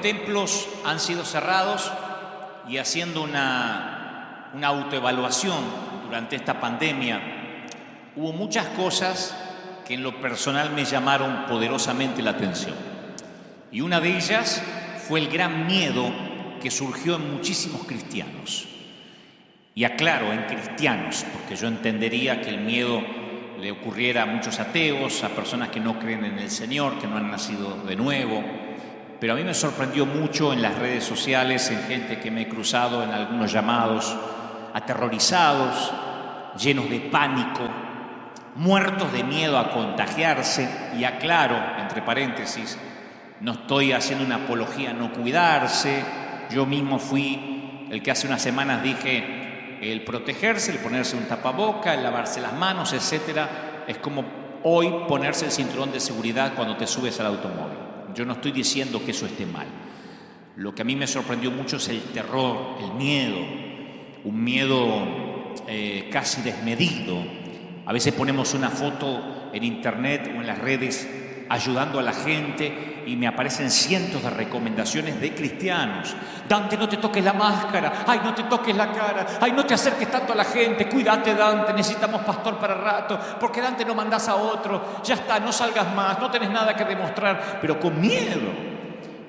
templos han sido cerrados y haciendo una autoevaluación durante esta pandemia, hubo muchas cosas que en lo personal me llamaron poderosamente la atención. Y una de ellas fue el gran miedo que surgió en muchísimos cristianos. Y aclaro, en cristianos, porque yo entendería que el miedo le ocurriera a muchos ateos, a personas que no creen en el Señor, que no han nacido de nuevo. Pero a mí me sorprendió mucho en las redes sociales, en gente que me he cruzado en algunos llamados, aterrorizados, llenos de pánico, muertos de miedo a contagiarse. Y aclaro, entre paréntesis, no estoy haciendo una apología a no cuidarse. Yo mismo fui el que hace unas semanas dije, el protegerse, el ponerse un tapaboca, el lavarse las manos, etcétera, es como hoy ponerse el cinturón de seguridad cuando te subes al automóvil. Yo no estoy diciendo que eso esté mal. Lo que a mí me sorprendió mucho es el terror, el miedo, un miedo casi desmedido. A veces ponemos una foto en internet o en las redes ayudando a la gente y me aparecen cientos de recomendaciones de cristianos. Dante, no te toques la máscara. Ay, no te toques la cara. Ay, no te acerques tanto a la gente. Cuídate, Dante, necesitamos pastor para rato. Porque Dante no mandás a otro. Ya está, no salgas más, no tenés nada que demostrar. Pero con miedo.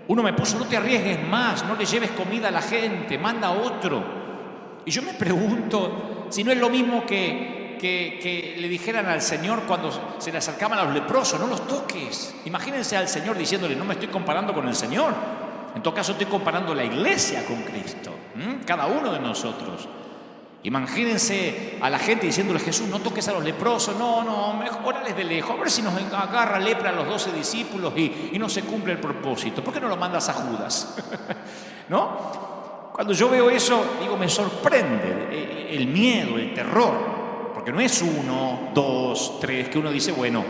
Uno me puso, no te arriesgues más, no le lleves comida a la gente, manda a otro. Y yo me pregunto si no es lo mismo que le dijeran al Señor cuando se le acercaban a los leprosos, no los toques. Imagínense al Señor diciéndole, no me estoy comparando con el Señor. En todo caso estoy comparando la iglesia con Cristo, cada uno de nosotros. Imagínense a la gente diciéndole, Jesús, no toques a los leprosos, no, mejor órales de lejos, a ver si nos agarra lepra a los 12 discípulos y no se cumple el propósito. ¿Por qué no lo mandas a Judas? ¿No? Cuando yo veo eso, digo, me sorprende el miedo, el terror. Porque no es 1, 2, 3, que uno dice, bueno,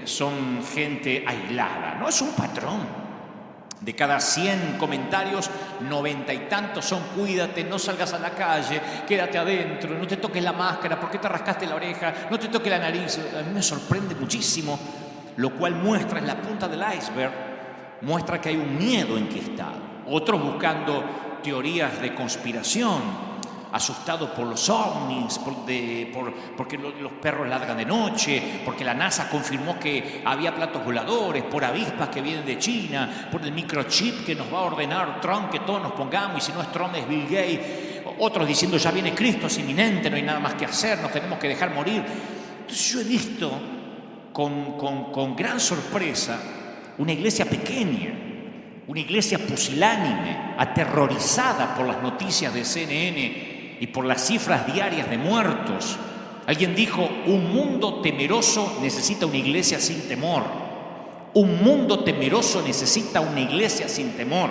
son gente aislada. No, es un patrón. De cada 100 comentarios, 90 y tantos son cuídate, no salgas a la calle, quédate adentro, no te toques la máscara, ¿por qué te rascaste la oreja? No te toques la nariz. A mí me sorprende muchísimo, lo cual muestra, en la punta del iceberg, muestra que hay un miedo enquistado. Otros buscando teorías de conspiración, asustados por los ovnis, porque los perros ladran de noche, porque la NASA confirmó que había platos voladores, por avispas que vienen de China, por el microchip que nos va a ordenar Trump que todos nos pongamos, y si no es Trump es Bill Gates. Otros diciendo ya viene Cristo, es inminente, no hay nada más que hacer, nos tenemos que dejar morir. Entonces yo he visto con gran sorpresa una iglesia pequeña, una iglesia pusilánime, aterrorizada por las noticias de CNN y por las cifras diarias de muertos. Alguien dijo, un mundo temeroso necesita una iglesia sin temor. Un mundo temeroso necesita una iglesia sin temor.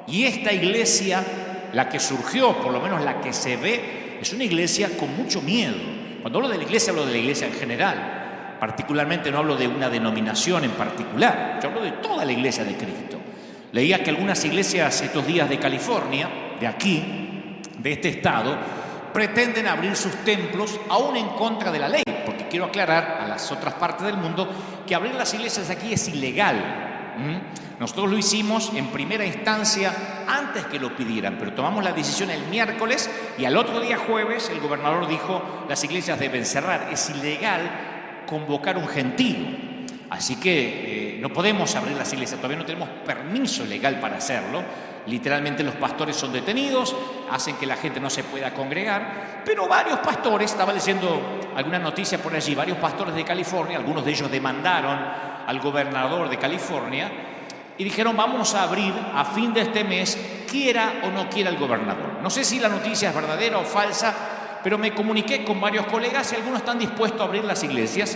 Y esta iglesia, la que surgió, por lo menos la que se ve, es una iglesia con mucho miedo. Cuando hablo de la iglesia en general. Particularmente no hablo de una denominación en particular. Yo hablo de toda la iglesia de Cristo. Leía que algunas iglesias estos días de California, de aquí, de este estado, pretenden abrir sus templos aún en contra de la ley, porque quiero aclarar a las otras partes del mundo que abrir las iglesias aquí es ilegal. Nosotros lo hicimos en primera instancia antes que lo pidieran, pero tomamos la decisión el miércoles y al otro día jueves el gobernador dijo las iglesias deben cerrar, es ilegal convocar un gentío. Así que no podemos abrir las iglesias, todavía no tenemos permiso legal para hacerlo. Literalmente los pastores son detenidos, hacen que la gente no se pueda congregar, pero varios pastores, estaba leyendo alguna noticia por allí, varios pastores de California, algunos de ellos demandaron al gobernador de California y dijeron vamos a abrir a fin de este mes, quiera o no quiera el gobernador. No sé si la noticia es verdadera o falsa, pero me comuniqué con varios colegas y algunos están dispuestos a abrir las iglesias.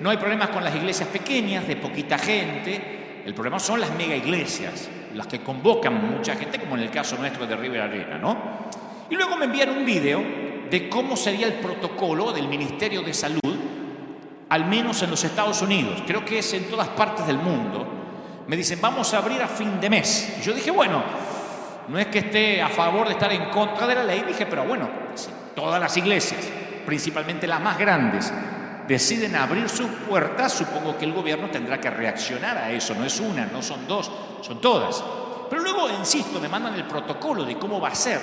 No hay problemas con las iglesias pequeñas, de poquita gente. El problema son las mega iglesias, las que convocan mucha gente, como en el caso nuestro de River Arena, ¿no? Y luego me envían un video de cómo sería el protocolo del Ministerio de Salud, al menos en los Estados Unidos. Creo que es en todas partes del mundo. Me dicen, vamos a abrir a fin de mes. Y yo dije, bueno, no es que esté a favor de estar en contra de la ley. Dije, pero bueno, si todas las iglesias, principalmente las más grandes, deciden abrir sus puertas, supongo que el gobierno tendrá que reaccionar a eso. No es una, no son dos, son todas. Pero luego, insisto, me mandan el protocolo de cómo va a ser.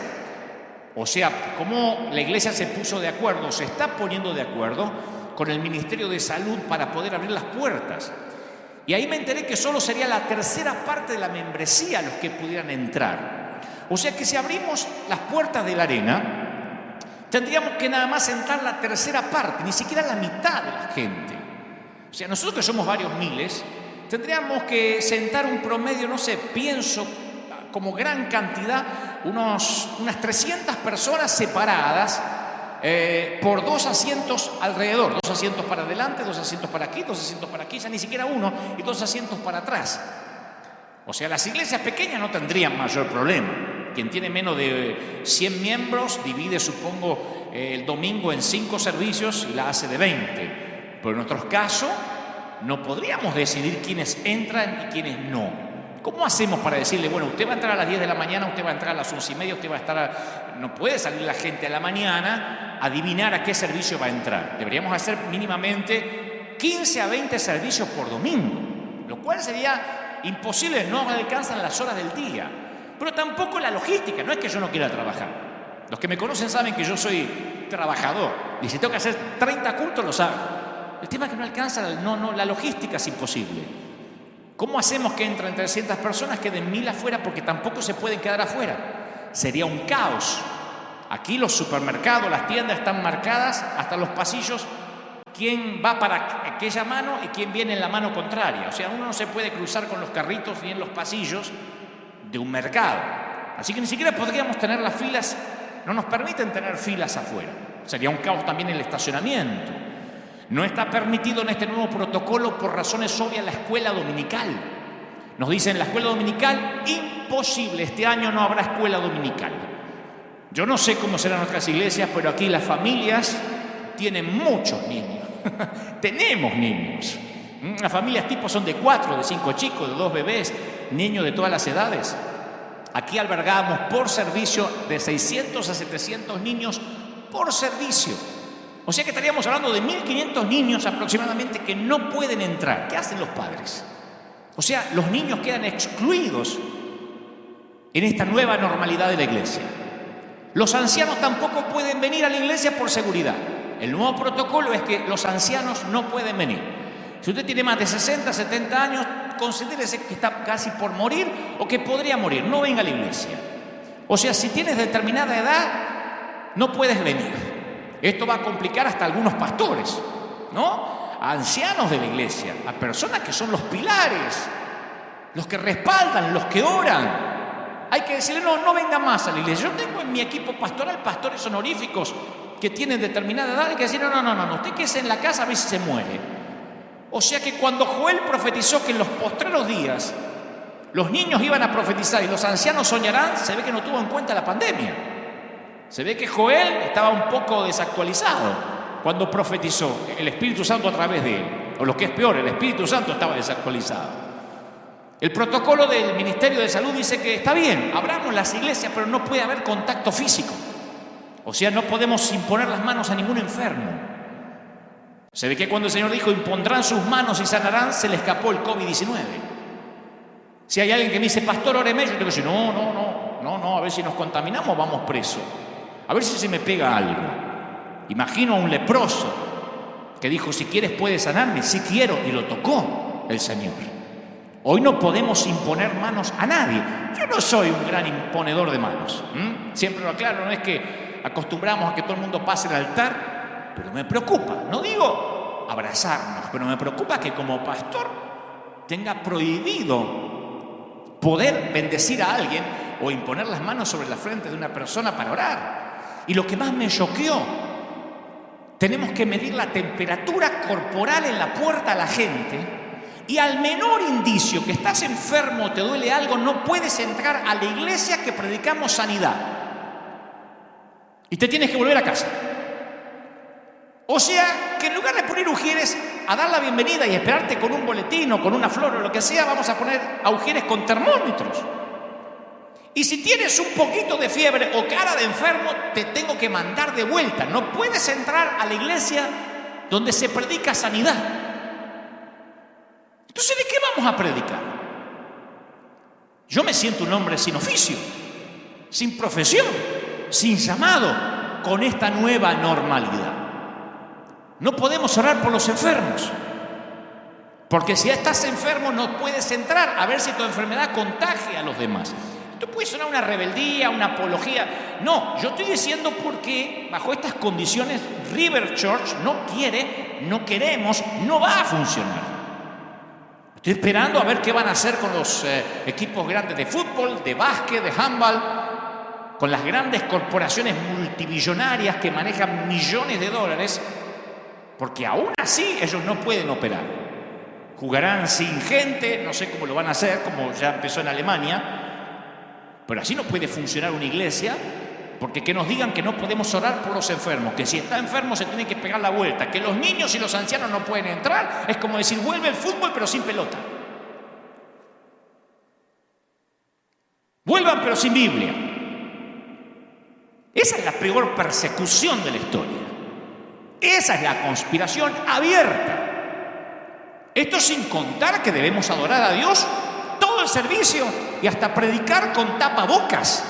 O sea, cómo la iglesia se puso de acuerdo, se está poniendo de acuerdo con el Ministerio de Salud para poder abrir las puertas. Y ahí me enteré que solo sería la tercera parte de la membresía los que pudieran entrar. O sea que si abrimos las puertas de la arena, tendríamos que nada más entrar la tercera parte, ni siquiera la mitad de la gente. O sea, nosotros que somos varios miles, tendríamos que sentar un promedio, no sé, pienso como gran cantidad, unas 300 personas separadas por 2 asientos alrededor, 2 asientos para adelante, 2 asientos para aquí, 2 asientos para aquí, ya ni siquiera uno, y 2 asientos para atrás. O sea, las iglesias pequeñas no tendrían mayor problema. Quien tiene menos de 100 miembros divide, supongo, el domingo en 5 servicios y la hace de 20. Pero en nuestros casos no podríamos decidir quiénes entran y quiénes no. ¿Cómo hacemos para decirle, bueno, usted va a entrar a las 10 de la mañana, usted va a entrar a las 11:30, usted va a estar No puede salir la gente a la mañana a adivinar a qué servicio va a entrar. Deberíamos hacer mínimamente 15 a 20 servicios por domingo, lo cual sería imposible, no alcanzan las horas del día. Pero tampoco la logística, no es que yo no quiera trabajar. Los que me conocen saben que yo soy trabajador y si tengo que hacer 30 cultos lo saben. El tema es que no alcanza, la logística es imposible. ¿Cómo hacemos que entren 300 personas, queden 1000 afuera? Porque tampoco se pueden quedar afuera. Sería un caos. Aquí los supermercados, las tiendas están marcadas hasta los pasillos. ¿Quién va para aquella mano y quién viene en la mano contraria? O sea, uno no se puede cruzar con los carritos ni en los pasillos de un mercado. Así que ni siquiera podríamos tener las filas, no nos permiten tener filas afuera. Sería un caos también el estacionamiento. No está permitido en este nuevo protocolo por razones obvias la escuela dominical. Nos dicen la escuela dominical, imposible, este año no habrá escuela dominical. Yo no sé cómo serán nuestras iglesias, pero aquí las familias tienen muchos niños. Tenemos niños. Las familias tipo son de 4, de 5 chicos, de 2 bebés, niños de todas las edades. Aquí albergamos por servicio de 600 a 700 niños por servicio. O sea que estaríamos hablando de 1.500 niños aproximadamente que no pueden entrar. ¿Qué hacen los padres? O sea, los niños quedan excluidos en esta nueva normalidad de la iglesia. Los ancianos tampoco pueden venir a la iglesia por seguridad. El nuevo protocolo es que los ancianos no pueden venir. Si usted tiene más de 60, 70 años, considérese que está casi por morir o que podría morir. No venga a la iglesia. O sea, si tienes determinada edad, no puedes venir. Esto va a complicar hasta algunos pastores, ¿no? A ancianos de la iglesia, a personas que son los pilares, los que respaldan, los que oran. Hay que decirle, no venga más a la iglesia. Yo tengo en mi equipo pastoral pastores honoríficos que tienen determinada edad. Hay que decir, no, usted quédese en la casa a ver si se muere. O sea que cuando Joel profetizó que en los postreros días los niños iban a profetizar y los ancianos soñarán, se ve que no tuvo en cuenta la pandemia. Se ve que Joel estaba un poco desactualizado cuando profetizó el Espíritu Santo a través de él. O lo que es peor, el Espíritu Santo estaba desactualizado. El protocolo del Ministerio de Salud dice que está bien, abramos las iglesias, pero no puede haber contacto físico. O sea, no podemos imponer las manos a ningún enfermo. Se ve que cuando el Señor dijo, impondrán sus manos y sanarán, se le escapó el COVID-19. Si hay alguien que me dice, pastor, óreme, yo tengo que decir, no, a ver si nos contaminamos, vamos presos. A ver si se me pega algo. Imagino a un leproso que dijo, si quieres puedes sanarme. Sí quiero, y lo tocó el Señor. Hoy no podemos imponer manos a nadie. Yo no soy un gran imponedor de manos. Siempre lo aclaro, no es que acostumbramos a que todo el mundo pase el altar, pero me preocupa. No digo abrazarnos, pero me preocupa que como pastor tenga prohibido poder bendecir a alguien o imponer las manos sobre la frente de una persona para orar. Y lo que más me choqueó, tenemos que medir la temperatura corporal en la puerta a la gente y al menor indicio que estás enfermo o te duele algo, no puedes entrar a la iglesia que predicamos sanidad. Y te tienes que volver a casa. O sea, que en lugar de poner ujieres a dar la bienvenida y esperarte con un boletín o con una flor o lo que sea, vamos a poner a ujieres con termómetros. Y si tienes un poquito de fiebre o cara de enfermo, te tengo que mandar de vuelta. No puedes entrar a la iglesia donde se predica sanidad. Entonces, ¿de qué vamos a predicar? Yo me siento un hombre sin oficio, sin profesión, sin llamado, con esta nueva normalidad. No podemos orar por los enfermos, porque si estás enfermo no puedes entrar a ver si tu enfermedad contagia a los demás. Esto puede sonar una rebeldía, una apología. No, yo estoy diciendo porque bajo estas condiciones River Church no quiere, no queremos, no va a funcionar. Estoy esperando a ver qué van a hacer con los equipos grandes de fútbol, de básquet, de handball, con las grandes corporaciones multimillonarias que manejan millones de dólares, porque aún así ellos no pueden operar. Jugarán sin gente, no sé cómo lo van a hacer, como ya empezó en Alemania, pero así no puede funcionar una iglesia, porque que nos digan que no podemos orar por los enfermos, que si está enfermo se tiene que pegar la vuelta, que los niños y los ancianos no pueden entrar, es como decir, vuelve el fútbol pero sin pelota. Vuelvan pero sin Biblia. Esa es la peor persecución de la historia. Esa es la conspiración abierta. Esto sin contar que debemos adorar a Dios todo el servicio y hasta predicar con tapabocas.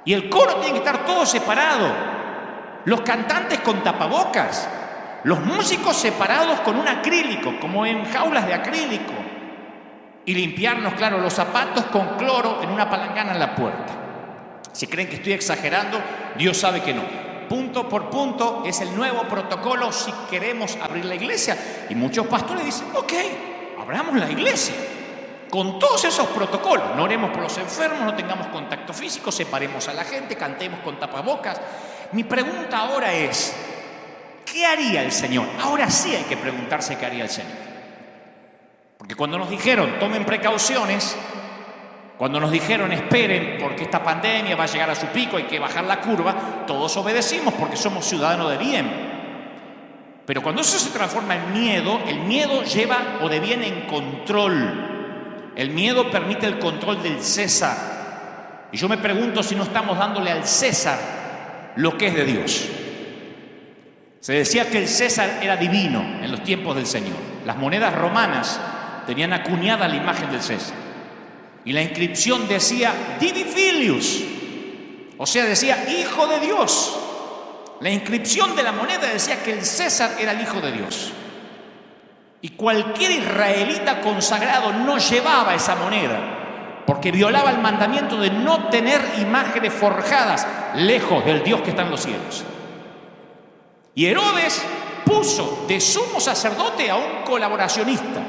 Y el coro tiene que estar todo separado. Los cantantes con tapabocas. Los músicos separados con un acrílico, como en jaulas de acrílico. Y limpiarnos, claro, los zapatos con cloro en una palangana en la puerta. Si creen que estoy exagerando, Dios sabe que no. Punto por punto es el nuevo protocolo si queremos abrir la iglesia. Y muchos pastores dicen, ok, abramos la iglesia. Con todos esos protocolos, no oremos por los enfermos, no tengamos contacto físico, separemos a la gente, cantemos con tapabocas. Mi pregunta ahora es, ¿qué haría el Señor? Ahora sí hay que preguntarse qué haría el Señor. Porque cuando nos dijeron, tomen precauciones, cuando nos dijeron, esperen porque esta pandemia va a llegar a su pico, hay que bajar la curva, todos obedecimos porque somos ciudadanos de bien. Pero cuando eso se transforma en miedo, el miedo lleva o deviene en control. El miedo permite el control del César. Y yo me pregunto si no estamos dándole al César lo que es de Dios. Se decía que el César era divino en los tiempos del Señor. Las monedas romanas tenían acuñada la imagen del César. Y la inscripción decía Divi Filius, o sea, decía Hijo de Dios. La inscripción de la moneda decía que el César era el Hijo de Dios. Y cualquier israelita consagrado no llevaba esa moneda, porque violaba el mandamiento de no tener imágenes forjadas lejos del Dios que está en los cielos. Y Herodes puso de sumo sacerdote a un colaboracionista,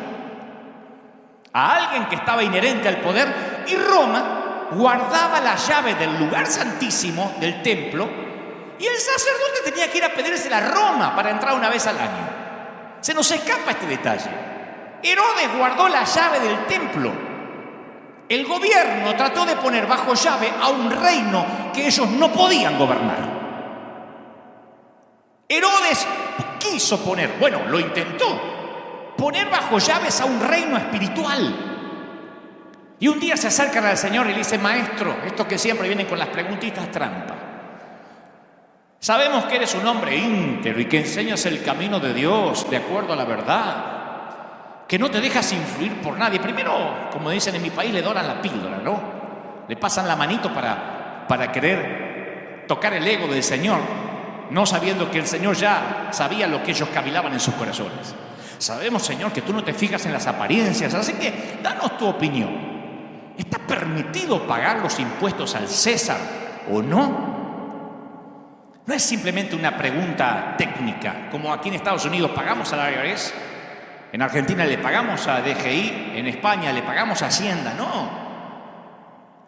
a alguien que estaba inherente al poder, y Roma guardaba la llave del lugar santísimo del templo, y el sacerdote tenía que ir a pedírsela a Roma para entrar una vez al año. Se nos escapa este detalle. Herodes guardó la llave del templo. El gobierno trató de poner bajo llave a un reino que ellos no podían gobernar. Herodes quiso poner, bueno, lo intentó, poner bajo llaves a un reino espiritual. Y un día se acercan al Señor y le dicen, maestro, estos que siempre vienen con las preguntitas trampa. Sabemos que eres un hombre íntegro y que enseñas el camino de Dios de acuerdo a la verdad, que no te dejas influir por nadie. Primero, como dicen en mi país, le doran la píldora, ¿no? Le pasan la manito para querer tocar el ego del Señor, no sabiendo que el Señor ya sabía lo que ellos cavilaban en sus corazones. Sabemos, Señor, que tú no te fijas en las apariencias, así que danos tu opinión. ¿Está permitido pagar los impuestos al César o no? No es simplemente una pregunta técnica, como aquí en Estados Unidos pagamos al IRS, en Argentina le pagamos a DGI, en España le pagamos a Hacienda. No,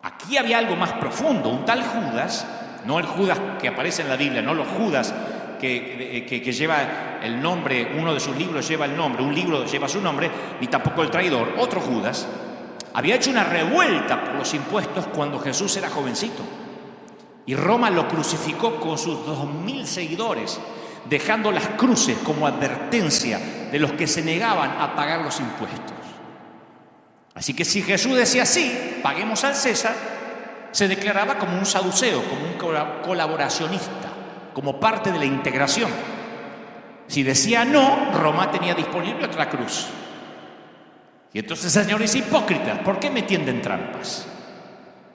aquí había algo más profundo. Un tal Judas, no el Judas que aparece en la Biblia, no los Judas que lleva el nombre, uno de sus libros lleva el nombre, un libro lleva su nombre, ni tampoco el traidor, otro Judas, había hecho una revuelta por los impuestos cuando Jesús era jovencito. Y Roma lo crucificó con sus 2000 seguidores, dejando las cruces como advertencia de los que se negaban a pagar los impuestos. Así que si Jesús decía sí, paguemos al César, se declaraba como un saduceo, como un colaboracionista, como parte de la integración. Si decía no, Roma tenía disponible otra cruz. Y entonces el Señor dice: hipócritas, ¿por qué me tienden trampas?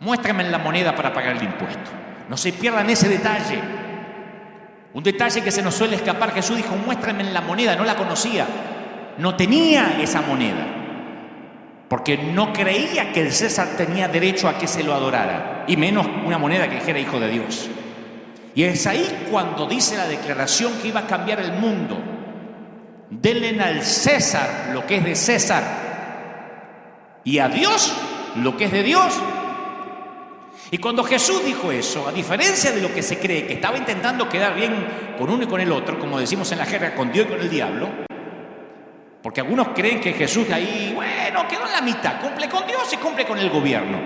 Muéstrame la moneda para pagar el impuesto. No se pierdan ese detalle. Un detalle que se nos suele escapar. Jesús dijo: muéstrame la moneda. No la conocía. No tenía esa moneda. Porque no creía que el César tenía derecho a que se lo adorara. Y menos una moneda que dijera hijo de Dios. Y es ahí cuando dice la declaración que iba a cambiar el mundo. Denle al César lo que es de César y a Dios lo que es de Dios. Y cuando Jesús dijo eso, a diferencia de lo que se cree, que estaba intentando quedar bien con uno y con el otro, como decimos en la jerga, con Dios y con el diablo, porque algunos creen que Jesús ahí, bueno, quedó en la mitad, cumple con Dios y cumple con el gobierno.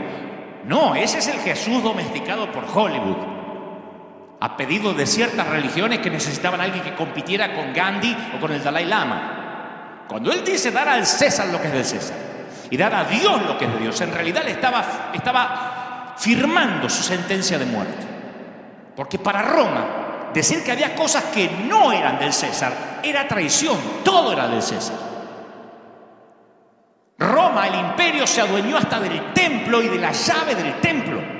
No, ese es el Jesús domesticado por Hollywood, a pedido de ciertas religiones que necesitaban a alguien que compitiera con Gandhi o con el Dalai Lama. Cuando él dice dar al César lo que es del César y dar a Dios lo que es de Dios, en realidad le estaba firmando su sentencia de muerte. Porque para Roma, decir que había cosas que no eran del César era traición. Todo era del César. Roma, el imperio, se adueñó hasta del templo y de la llave del templo.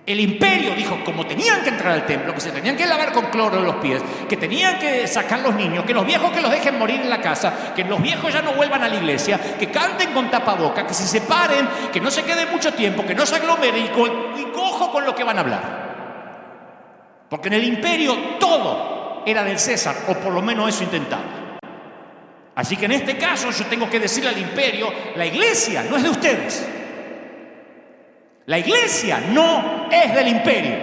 El imperio dijo, como tenían que entrar al templo, que se tenían que lavar con cloro los pies, que tenían que sacar los niños, que los viejos que los dejen morir en la casa, que los viejos ya no vuelvan a la iglesia, que canten con tapaboca, que se separen, que no se queden mucho tiempo, que no se aglomeren y cojo con lo que van a hablar. Porque en el imperio todo era del César, o por lo menos eso intentaba. Así que en este caso yo tengo que decirle al imperio, la iglesia no es de ustedes. La iglesia no es del imperio,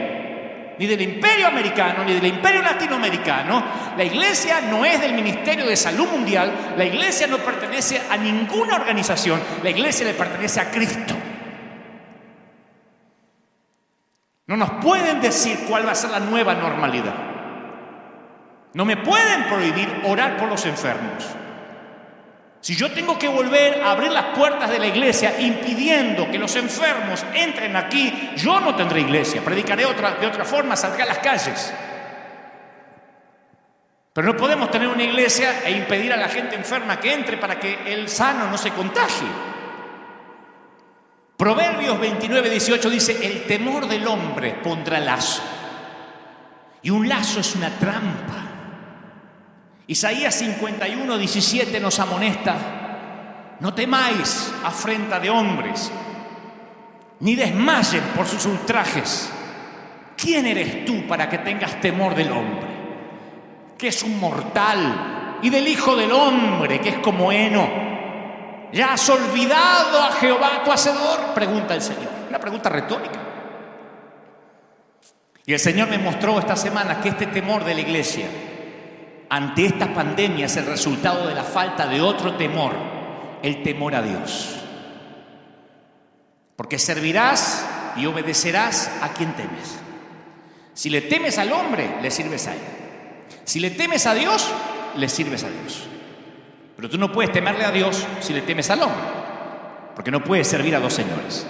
ni del imperio americano, ni del imperio latinoamericano. La iglesia no es del Ministerio de Salud Mundial. La iglesia no pertenece a ninguna organización. La iglesia le pertenece a Cristo. No nos pueden decir cuál va a ser la nueva normalidad. No me pueden prohibir orar por los enfermos. Si yo tengo que volver a abrir las puertas de la iglesia impidiendo que los enfermos entren aquí, yo no tendré iglesia. Predicaré de otra forma, saldré a las calles. Pero no podemos tener una iglesia e impedir a la gente enferma que entre para que el sano no se contagie. Proverbios 29:18 dice: el temor del hombre pondrá lazo. Y un lazo es una trampa. Isaías 51:17 nos amonesta: no temáis afrenta de hombres, ni desmayen por sus ultrajes. ¿Quién eres tú para que tengas temor del hombre, que es un mortal, y del Hijo del Hombre, que es como heno? ¿Ya has olvidado a Jehová tu Hacedor?, pregunta el Señor. Una pregunta retórica. Y el Señor me mostró esta semana que este temor de la iglesia ante esta pandemia es el resultado de la falta de otro temor, el temor a Dios. Porque servirás y obedecerás a quien temes. Si le temes al hombre, le sirves a él. Si le temes a Dios, le sirves a Dios. Pero tú no puedes temerle a Dios si le temes al hombre, porque no puedes servir a dos señores.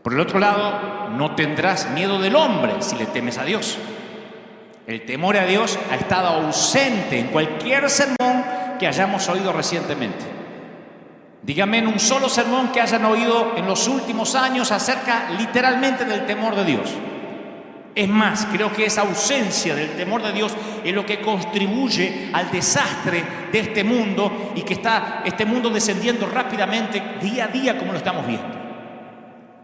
Por el otro lado, no tendrás miedo del hombre si le temes a Dios. El temor a Dios ha estado ausente en cualquier sermón que hayamos oído recientemente. Díganme en un solo sermón que hayan oído en los últimos años acerca literalmente del temor de Dios. Es más, creo que esa ausencia del temor de Dios es lo que contribuye al desastre de este mundo y que está este mundo descendiendo rápidamente día a día como lo estamos viendo.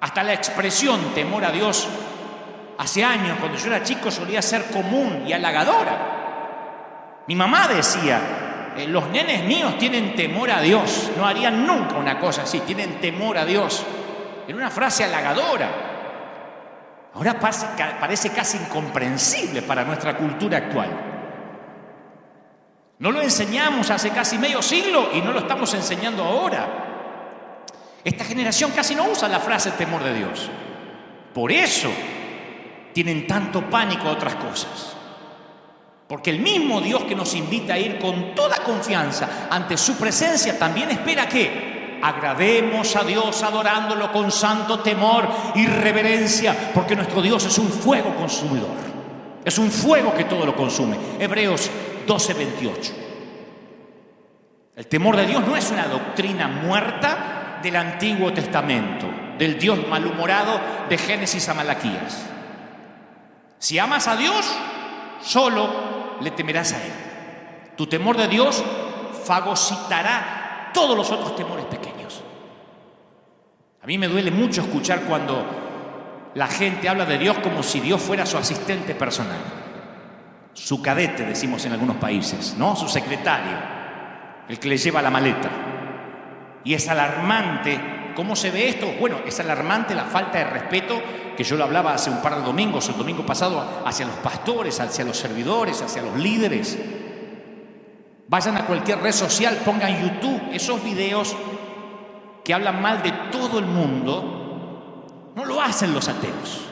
Hasta la expresión temor a Dios hace años, cuando yo era chico, solía ser común y halagadora. Mi mamá decía, los nenes míos tienen temor a Dios, no harían nunca una cosa así, tienen temor a Dios. Era una frase halagadora. Ahora parece casi incomprensible para nuestra cultura actual. No lo enseñamos hace casi medio siglo y no lo estamos enseñando ahora. Esta generación casi no usa la frase temor de Dios. Por eso tienen tanto pánico a otras cosas. Porque el mismo Dios que nos invita a ir con toda confianza ante su presencia también espera que agrademos a Dios adorándolo con santo temor y reverencia, porque nuestro Dios es un fuego consumidor. Es un fuego que todo lo consume. Hebreos 12:28. El temor de Dios no es una doctrina muerta del Antiguo Testamento, del Dios malhumorado de Génesis a Malaquías. Si amas a Dios, solo le temerás a Él. Tu temor de Dios fagocitará todos los otros temores pequeños. A mí me duele mucho escuchar cuando la gente habla de Dios como si Dios fuera su asistente personal, su cadete, decimos en algunos países, ¿no? Su secretario, el que le lleva la maleta. Y es alarmante cómo se ve esto. Bueno, es alarmante la falta de respeto, que yo lo hablaba hace un par de domingos, el domingo pasado, hacia los pastores, hacia los servidores, hacia los líderes. Vayan a cualquier red social, pongan YouTube, esos videos que hablan mal de todo el mundo, no lo hacen los ateos.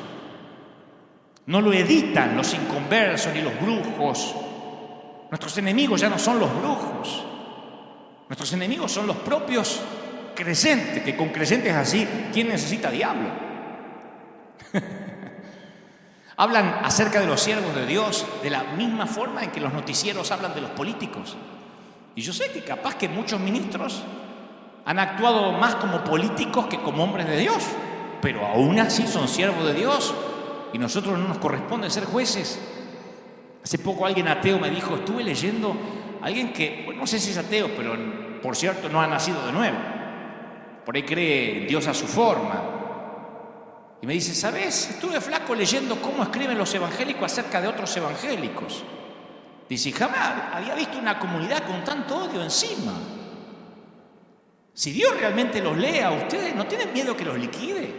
No lo editan los inconversos ni los brujos. Nuestros enemigos ya no son los brujos. Nuestros enemigos son los propios creyentes, que con creyentes así, ¿quién necesita diablo? Hablan acerca de los siervos de Dios de la misma forma en que los noticieros hablan de los políticos. Y yo sé que capaz que muchos ministros han actuado más como políticos que como hombres de Dios, pero aún así son siervos de Dios y nosotros no nos corresponde ser jueces. Hace poco alguien ateo me dijo, estuve leyendo, alguien que, bueno, no sé si es ateo, pero por cierto no ha nacido de nuevo, por ahí cree en Dios a su forma. Y me dice, ¿sabes? Estuve flaco leyendo cómo escriben los evangélicos acerca de otros evangélicos. Dice, jamás había visto una comunidad con tanto odio encima. Si Dios realmente los lee a ustedes, ¿no tienen miedo que los liquide?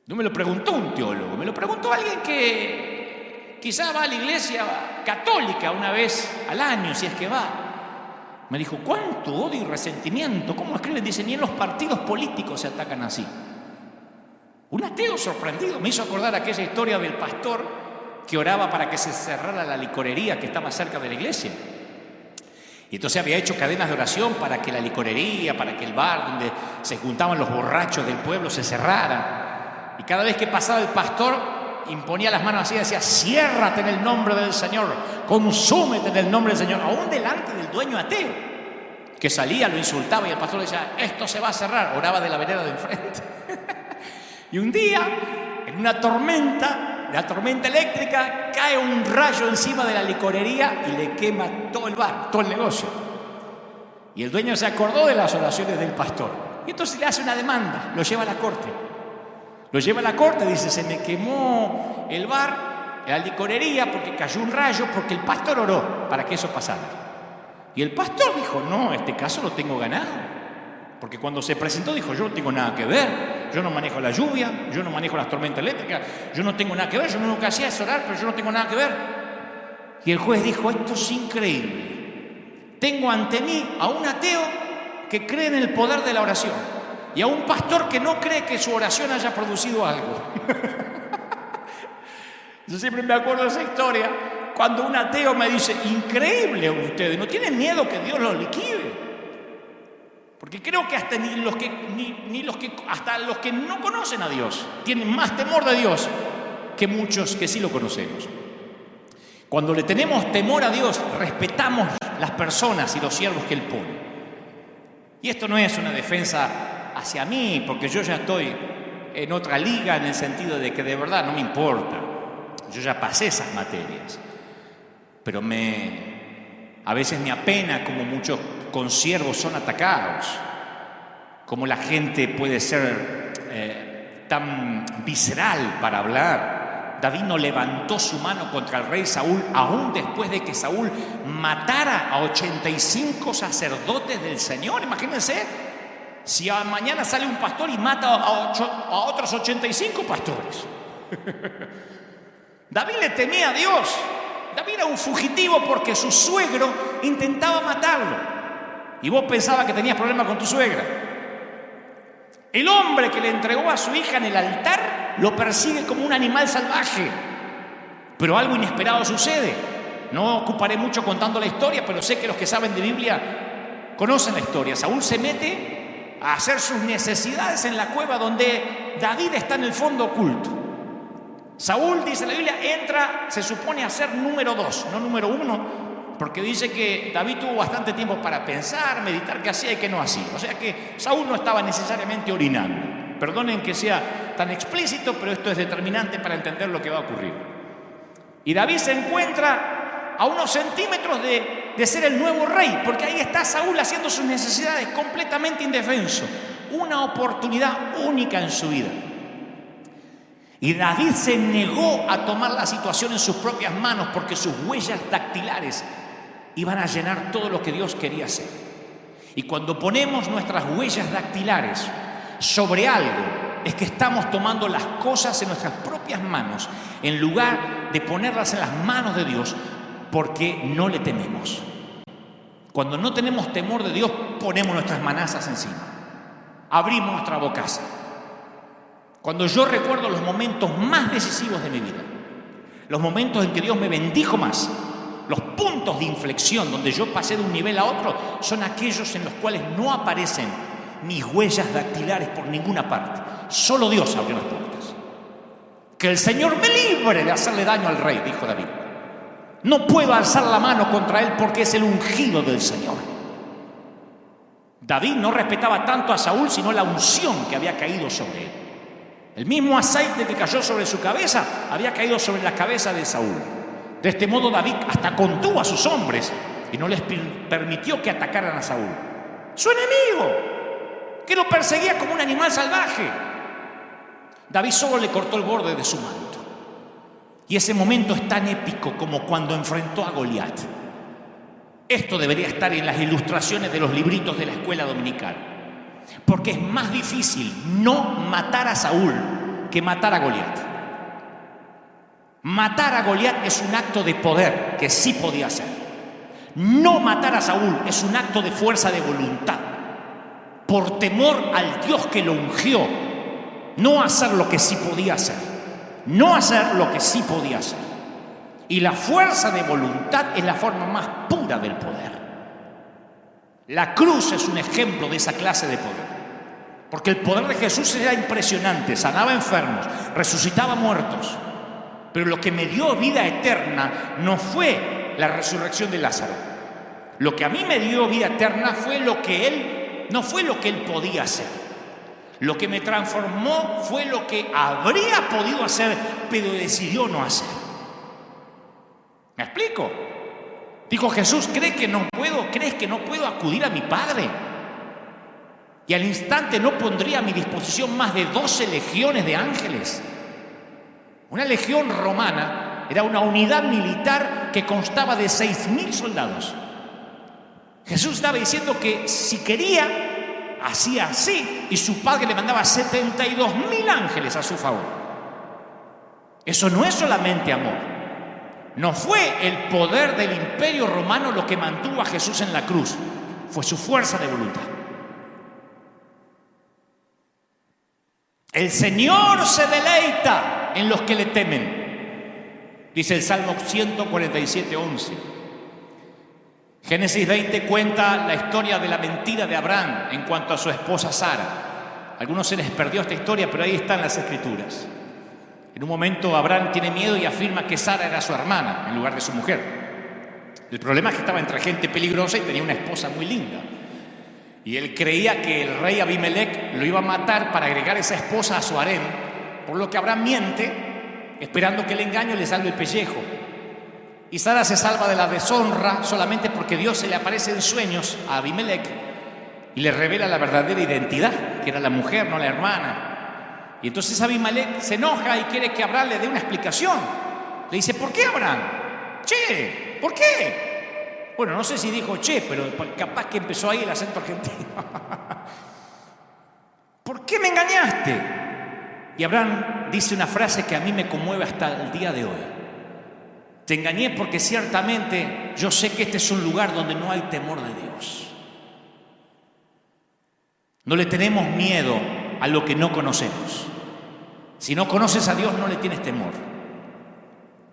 No me lo preguntó un teólogo, me lo preguntó alguien que quizá va a la iglesia católica una vez al año, si es que va. Me dijo, ¿cuánto odio y resentimiento? ¿Cómo escriben? Dice, ni en los partidos políticos se atacan así. Un ateo sorprendido me hizo acordar aquella historia del pastor que oraba para que se cerrara la licorería que estaba cerca de la iglesia. Y entonces había hecho cadenas de oración para que la licorería, para que el bar donde se juntaban los borrachos del pueblo se cerrara. Y cada vez que pasaba el pastor, imponía las manos así y decía, ciérrate en el nombre del Señor, consúmete en el nombre del Señor, aún delante del dueño ateo, que salía, lo insultaba y el pastor le decía, esto se va a cerrar, oraba de la vereda de enfrente. Y un día, en una tormenta, la tormenta eléctrica, cae un rayo encima de la licorería y le quema todo el bar, todo el negocio. Y el dueño se acordó de las oraciones del pastor. Y entonces le hace una demanda, lo lleva a la corte. Lo lleva a la corte, dice, se me quemó el bar, la licorería, porque cayó un rayo, porque el pastor oró para que eso pasara. Y el pastor dijo, no, este caso lo tengo ganado. Porque cuando se presentó dijo, yo no tengo nada que ver, yo no manejo la lluvia, yo no manejo las tormentas eléctricas, yo no tengo nada que ver, yo lo único que hacía es orar, pero yo no tengo nada que ver. Y el juez dijo, esto es increíble. Tengo ante mí a un ateo que cree en el poder de la oración y a un pastor que no cree que su oración haya producido algo. Yo siempre me acuerdo de esa historia, cuando un ateo me dice, increíble ustedes, ¿no tienen miedo que Dios los liquide? Porque creo que hasta hasta los que no conocen a Dios tienen más temor de Dios que muchos que sí lo conocemos. Cuando le tenemos temor a Dios, respetamos las personas y los siervos que Él pone. Y esto no es una defensa hacia mí, porque yo ya estoy en otra liga en el sentido de que de verdad no me importa. Yo ya pasé esas materias. Pero a veces me apena como muchos consiervos son atacados, como la gente puede ser tan visceral para hablar. David no levantó su mano contra el rey Saúl, aún después de que Saúl matara a 85 sacerdotes del Señor. Imagínense, si mañana sale un pastor y mata a otros 85 pastores. David le temía a Dios. David era un fugitivo porque su suegro intentaba matarlo. Y vos pensabas que tenías problemas con tu suegra. El hombre que le entregó a su hija en el altar lo persigue como un animal salvaje. Pero algo inesperado sucede. No ocuparé mucho contando la historia, pero sé que los que saben de Biblia conocen la historia. Saúl se mete a hacer sus necesidades en la cueva donde David está en el fondo oculto. Saúl, dice la Biblia, entra, se supone a ser número 2, no número 1, porque dice que David tuvo bastante tiempo para pensar, meditar qué hacía y qué no hacía. O sea que Saúl no estaba necesariamente orinando. Perdonen que sea tan explícito, pero esto es determinante para entender lo que va a ocurrir. Y David se encuentra a unos centímetros de ser el nuevo rey, porque ahí está Saúl haciendo sus necesidades completamente indefenso. Una oportunidad única en su vida. Y David se negó a tomar la situación en sus propias manos porque sus huellas dactilares iban a llenar todo lo que Dios quería hacer. Y cuando ponemos nuestras huellas dactilares sobre algo, es que estamos tomando las cosas en nuestras propias manos en lugar de ponerlas en las manos de Dios, porque no le tememos. Cuando no tenemos temor de Dios, ponemos nuestras manazas encima, abrimos nuestra bocaza. Cuando yo recuerdo los momentos más decisivos de mi vida, los momentos en que Dios me bendijo más, los puntos de inflexión donde yo pasé de un nivel a otro, son aquellos en los cuales no aparecen mis huellas dactilares por ninguna parte. Solo Dios abrió las puertas. Que el Señor me libre de hacerle daño al rey, dijo David. No puedo alzar la mano contra él porque es el ungido del Señor. David no respetaba tanto a Saúl, sino la unción que había caído sobre él. El mismo aceite que cayó sobre su cabeza había caído sobre la cabeza de Saúl. De este modo David hasta contuvo a sus hombres y no les permitió que atacaran a Saúl, su enemigo, que lo perseguía como un animal salvaje. David solo le cortó el borde de su manto. Y ese momento es tan épico como cuando enfrentó a Goliat. Esto debería estar en las ilustraciones de los libritos de la escuela dominical, porque es más difícil no matar a Saúl que matar a Goliat. Matar a Goliat es un acto de poder que sí podía hacer. No matar a Saúl es un acto de fuerza de voluntad. Por temor al Dios que lo ungió, no hacer lo que sí podía hacer. No hacer lo que sí podía hacer. Y la fuerza de voluntad es la forma más pura del poder. La cruz es un ejemplo de esa clase de poder. Porque el poder de Jesús era impresionante. Sanaba enfermos, resucitaba muertos. Pero lo que me dio vida eterna no fue la resurrección de Lázaro. Lo que a mí me dio vida eterna fue no fue lo que él podía hacer. Lo que me transformó fue lo que habría podido hacer, pero decidió no hacer. ¿Me explico? Dijo Jesús: ¿crees que no puedo acudir a mi Padre? Y al instante no pondría a mi disposición más de 12 legiones de ángeles. Una legión romana era una unidad militar que constaba de 6.000 soldados. Jesús estaba diciendo que si quería, hacía así, y su Padre le mandaba 72.000 ángeles a su favor. Eso no es solamente amor. No fue el poder del imperio romano lo que mantuvo a Jesús en la cruz, fue su fuerza de voluntad. El Señor se deleita en los que le temen, dice el Salmo 147:11. Génesis 20 cuenta la historia de la mentira de Abraham en cuanto a su esposa Sara. A algunos se les perdió esta historia, pero ahí están las escrituras. En un momento Abraham tiene miedo y afirma que Sara era su hermana en lugar de su mujer. El problema es que estaba entre gente peligrosa y tenía una esposa muy linda. Y él creía que el rey Abimelech lo iba a matar para agregar esa esposa a su harén, por lo que Abraham miente, esperando que el engaño le salve el pellejo. Y Sara se salva de la deshonra solamente porque Dios se le aparece en sueños a Abimelech y le revela la verdadera identidad, que era la mujer, no la hermana. Y entonces Abimelech se enoja y quiere que Abraham le dé una explicación. Le dice: ¿por qué, Abraham? Che, ¿por qué? Bueno, no sé si dijo che, pero capaz que empezó ahí el acento argentino. ¿Por qué me engañaste? Y Abraham dice una frase que a mí me conmueve hasta el día de hoy. Te engañé porque ciertamente yo sé que este es un lugar donde no hay temor de Dios. No le tenemos miedo a lo que no conocemos. Si no conoces a Dios, no le tienes temor.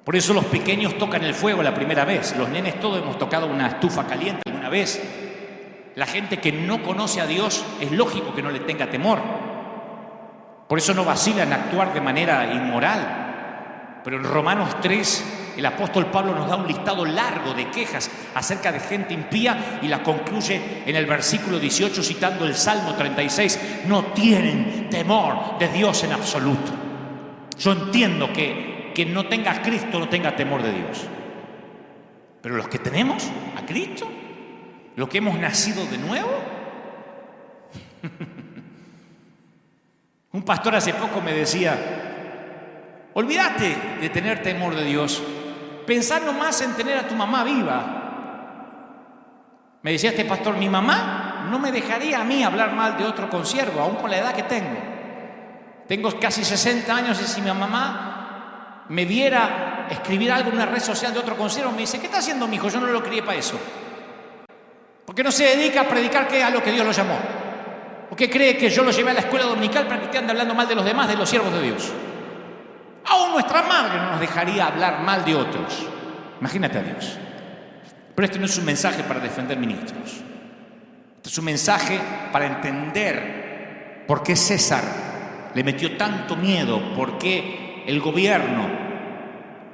Por eso los pequeños tocan el fuego la primera vez. Los nenes todos hemos tocado una estufa caliente alguna vez. La gente que no conoce a Dios es lógico que no le tenga temor. Por eso no vacila en actuar de manera inmoral. Pero en Romanos 3 el apóstol Pablo nos da un listado largo de quejas acerca de gente impía y la concluye en el versículo 18 citando el Salmo 36. No tienen temor de Dios en absoluto. Yo entiendo que quien no tenga a Cristo no tenga temor de Dios. Pero los que tenemos a Cristo, los que hemos nacido de nuevo. Un pastor hace poco me decía, olvídate de tener temor de Dios, pensá nomás en tener a tu mamá viva. Me decía este pastor, mi mamá no me dejaría a mí hablar mal de otro consiervo, aún con la edad que tengo. Tengo casi 60 años y si mi mamá me viera escribir algo en una red social de otro consiervo, me dice, ¿qué está haciendo mi hijo? Yo no lo crié para eso. ¿Por qué no se dedica a predicar que es a lo que Dios lo llamó? ¿Por qué cree que yo lo llevé a la escuela dominical para que usted ande hablando mal de los demás, de los siervos de Dios? Aún nuestra madre no nos dejaría hablar mal de otros. Imagínate a Dios. Pero este no es un mensaje para defender ministros. Este es un mensaje para entender por qué César le metió tanto miedo, por qué el gobierno,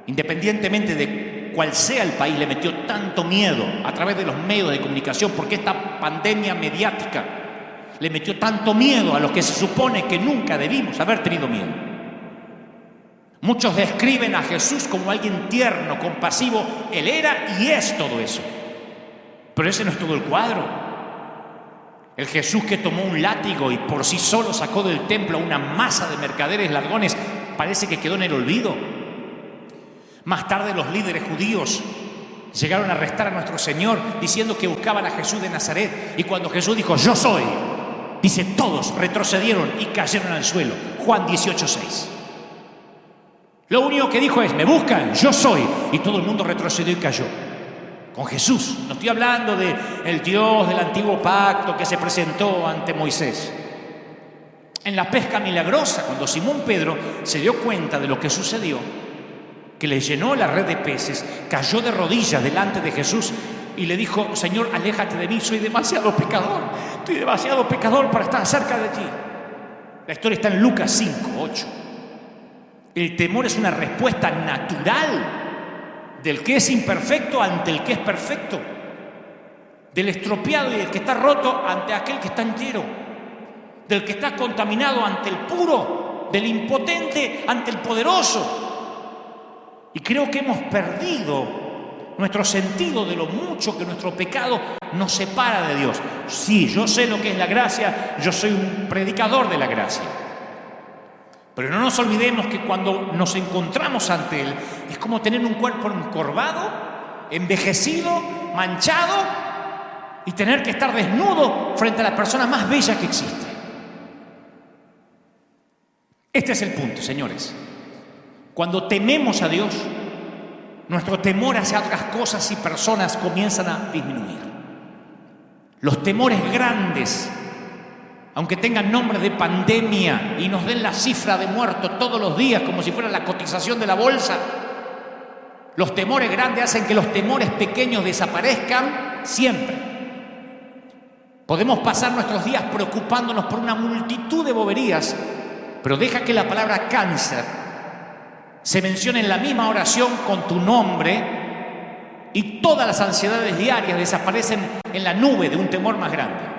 independientemente de cuál sea el país, le metió tanto miedo a través de los medios de comunicación, por qué esta pandemia mediática le metió tanto miedo a los que se supone que nunca debimos haber tenido miedo. Muchos describen a Jesús como alguien tierno, compasivo. Él era y es todo eso. Pero ese no es todo el cuadro. El Jesús que tomó un látigo y por sí solo sacó del templo a una masa de mercaderes ladrones, parece que quedó en el olvido. Más tarde los líderes judíos llegaron a arrestar a nuestro Señor diciendo que buscaban a Jesús de Nazaret. Y cuando Jesús dijo, yo soy, dice, todos retrocedieron y cayeron al suelo. Juan 18:6. Lo único que dijo es, me buscan, yo soy. Y todo el mundo retrocedió y cayó. Con Jesús. No estoy hablando del Dios del antiguo pacto que se presentó ante Moisés. En la pesca milagrosa, cuando Simón Pedro se dio cuenta de lo que sucedió, que le llenó la red de peces, cayó de rodillas delante de Jesús y le dijo, Señor, aléjate de mí, soy demasiado pecador. Estoy demasiado pecador para estar cerca de ti. La historia está en Lucas 5:8. El temor es una respuesta natural del que es imperfecto ante el que es perfecto, del estropeado y del que está roto ante aquel que está entero, del que está contaminado ante el puro, del impotente ante el poderoso. Y creo que hemos perdido nuestro sentido de lo mucho que nuestro pecado nos separa de Dios. Sí, yo sé lo que es la gracia, yo soy un predicador de la gracia. Pero no nos olvidemos que cuando nos encontramos ante Él, es como tener un cuerpo encorvado, envejecido, manchado y tener que estar desnudo frente a la persona más bella que existe. Este es el punto, señores. Cuando tememos a Dios, nuestro temor hacia otras cosas y personas comienzan a disminuir. Los temores grandes, aunque tengan nombre de pandemia y nos den la cifra de muertos todos los días como si fuera la cotización de la bolsa, los temores grandes hacen que los temores pequeños desaparezcan siempre. Podemos pasar nuestros días preocupándonos por una multitud de boberías, pero deja que la palabra cáncer se mencione en la misma oración con tu nombre y todas las ansiedades diarias desaparecen en la nube de un temor más grande.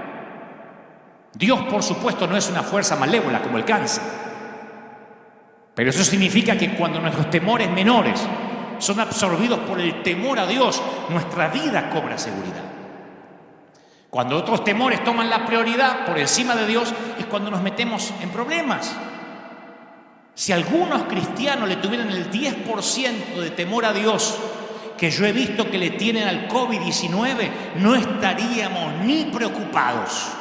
Dios, por supuesto, no es una fuerza malévola como el cáncer. Pero eso significa que cuando nuestros temores menores son absorbidos por el temor a Dios, nuestra vida cobra seguridad. Cuando otros temores toman la prioridad por encima de Dios, es cuando nos metemos en problemas. Si algunos cristianos le tuvieran el 10% de temor a Dios que yo he visto que le tienen al COVID-19, no estaríamos ni preocupados.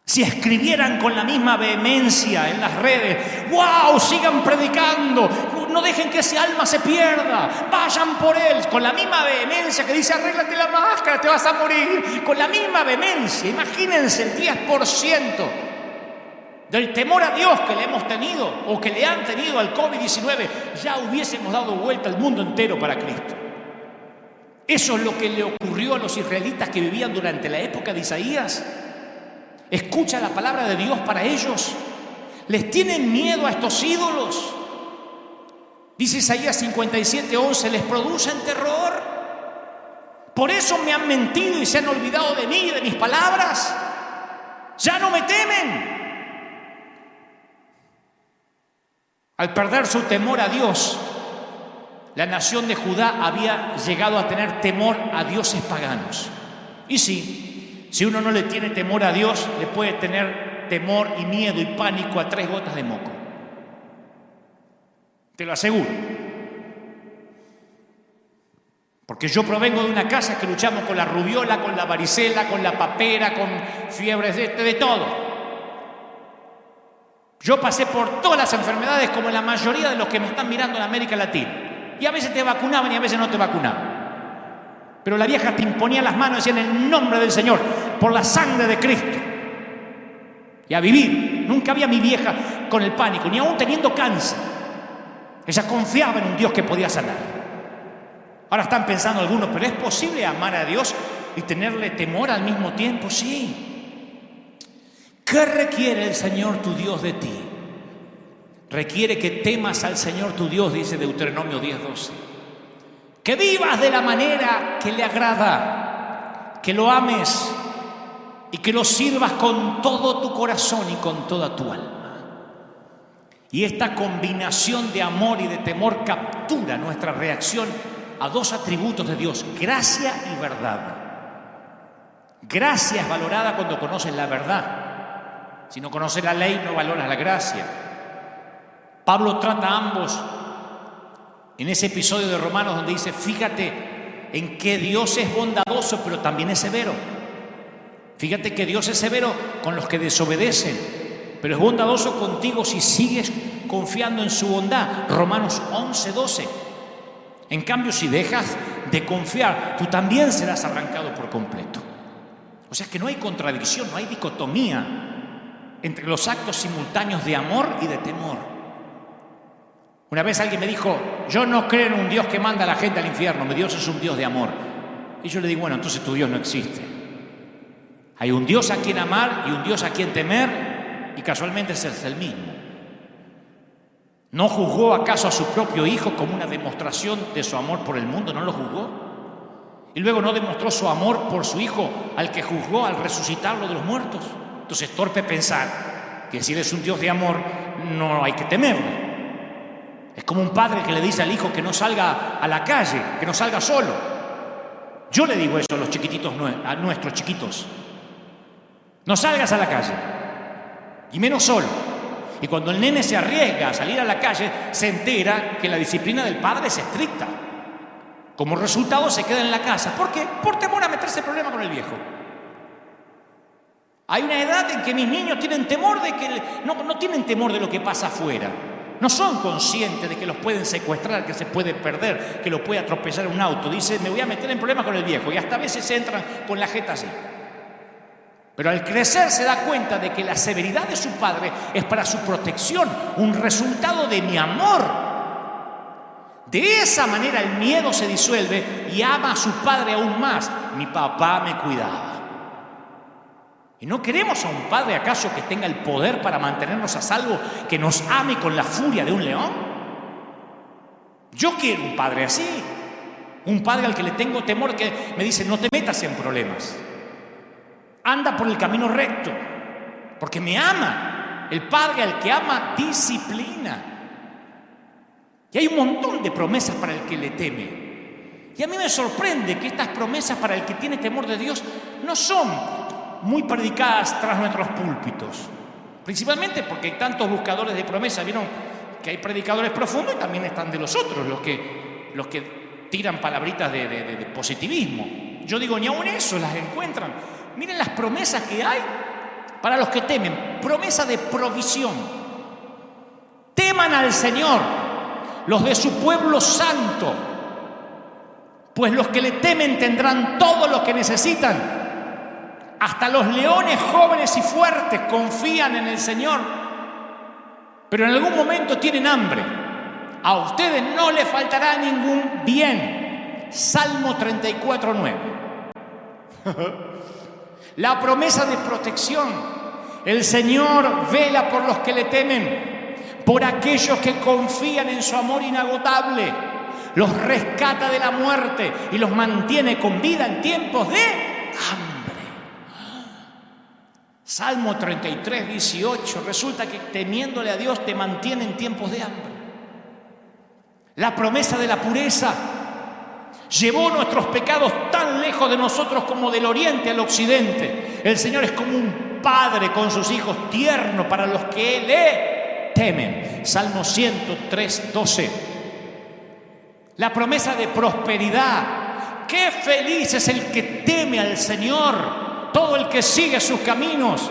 Si escribieran con la misma vehemencia en las redes, ¡wow! Sigan predicando, no dejen que ese alma se pierda, vayan por él, con la misma vehemencia que dice, arréglate la máscara, te vas a morir, con la misma vehemencia, imagínense el 10% del temor a Dios que le hemos tenido o que le han tenido al COVID-19, ya hubiésemos dado vuelta al mundo entero para Cristo. Eso es lo que le ocurrió a los israelitas que vivían durante la época de Isaías. Escucha la palabra de Dios para ellos. Les tienen miedo a estos ídolos. Dice Isaías 57:11, les producen terror. Por eso me han mentido y se han olvidado de mí y de mis palabras. Ya no me temen. Al perder su temor a Dios, la nación de Judá había llegado a tener temor a dioses paganos. Y sí, si uno no le tiene temor a Dios, le puede tener temor y miedo y pánico a 3 gotas de moco. Te lo aseguro. Porque yo provengo de una casa que luchamos con la rubiola, con la varicela, con la papera, con fiebres de todo. Yo pasé por todas las enfermedades como la mayoría de los que me están mirando en América Latina. Y a veces te vacunaban y a veces no te vacunaban. Pero la vieja te imponía las manos y decía en el nombre del Señor, por la sangre de Cristo. Y a vivir. Nunca había mi vieja con el pánico, ni aún teniendo cáncer. Ella confiaba en un Dios que podía sanar. Ahora están pensando algunos, ¿pero es posible amar a Dios y tenerle temor al mismo tiempo? Sí. ¿Qué requiere el Señor tu Dios de ti? Requiere que temas al Señor tu Dios, dice Deuteronomio 10:12. Que vivas de la manera que le agrada, que lo ames y que lo sirvas con todo tu corazón y con toda tu alma. Y esta combinación de amor y de temor captura nuestra reacción a 2 atributos de Dios, gracia y verdad. Gracia es valorada cuando conoces la verdad. Si no conoces la ley, no valoras la gracia. Pablo trata a ambos en ese episodio de Romanos donde dice, fíjate en que Dios es bondadoso, pero también es severo. Fíjate que Dios es severo con los que desobedecen, pero es bondadoso contigo si sigues confiando en su bondad. Romanos 11:12. En cambio, si dejas de confiar, tú también serás arrancado por completo. O sea que no hay contradicción, no hay dicotomía entre los actos simultáneos de amor y de temor. Una vez alguien me dijo, yo no creo en un Dios que manda a la gente al infierno, mi Dios es un Dios de amor. Y yo le digo, bueno, entonces tu Dios no existe. Hay un Dios a quien amar y un Dios a quien temer, y casualmente ese es el mismo. ¿No juzgó acaso a su propio Hijo como una demostración de su amor por el mundo? ¿No lo juzgó? Y luego no demostró su amor por su Hijo al que juzgó al resucitarlo de los muertos. Entonces es torpe pensar que si eres un Dios de amor no hay que temerlo. Es como un padre que le dice al hijo que no salga a la calle, que no salga solo. Yo le digo eso a los chiquititos, a nuestros chiquitos. No salgas a la calle, y menos solo. Y cuando el nene se arriesga a salir a la calle, se entera que la disciplina del padre es estricta. Como resultado se queda en la casa. ¿Por qué? Por temor a meterse en problema con el viejo. Hay una edad en que mis niños tienen temor de que no tienen temor de lo que pasa afuera. No son conscientes de que los pueden secuestrar, que se puede perder, que lo puede atropellar un auto. Dicen, me voy a meter en problemas con el viejo. Y hasta a veces entran con la jeta así. Pero al crecer se da cuenta de que la severidad de su padre es para su protección, un resultado de mi amor. De esa manera el miedo se disuelve y ama a su padre aún más. Mi papá me cuidaba. ¿Y no queremos a un padre acaso que tenga el poder para mantenernos a salvo, que nos ame con la furia de un león? Yo quiero un padre así. Un padre al que le tengo temor, que me dice, no te metas en problemas. Anda por el camino recto, porque me ama. El padre al que ama disciplina. Y hay un montón de promesas para el que le teme. Y a mí me sorprende que estas promesas para el que tiene temor de Dios no son muy predicadas tras nuestros púlpitos. Principalmente porque hay tantos buscadores de promesas. Vieron que hay predicadores profundos y también están de los otros, los que tiran palabritas de positivismo. Yo digo, ni aun eso las encuentran. Miren las promesas que hay para los que temen. Promesa de provisión. Teman al Señor, los de su pueblo santo, pues los que le temen tendrán todo lo que necesitan. Hasta los leones jóvenes y fuertes confían en el Señor, pero en algún momento tienen hambre. A ustedes no les faltará ningún bien. Salmo 34:9. La promesa de protección. El Señor vela por los que le temen, por aquellos que confían en su amor inagotable. Los rescata de la muerte y los mantiene con vida en tiempos de hambre. Salmo 33, 18. Resulta que temiéndole a Dios te mantiene en tiempos de hambre. La promesa de la pureza llevó nuestros pecados tan lejos de nosotros como del oriente al occidente. El Señor es como un padre con sus hijos, tierno para los que le temen. Salmo 103, 12. La promesa de prosperidad. Qué feliz es el que teme al Señor. Todo el que sigue sus caminos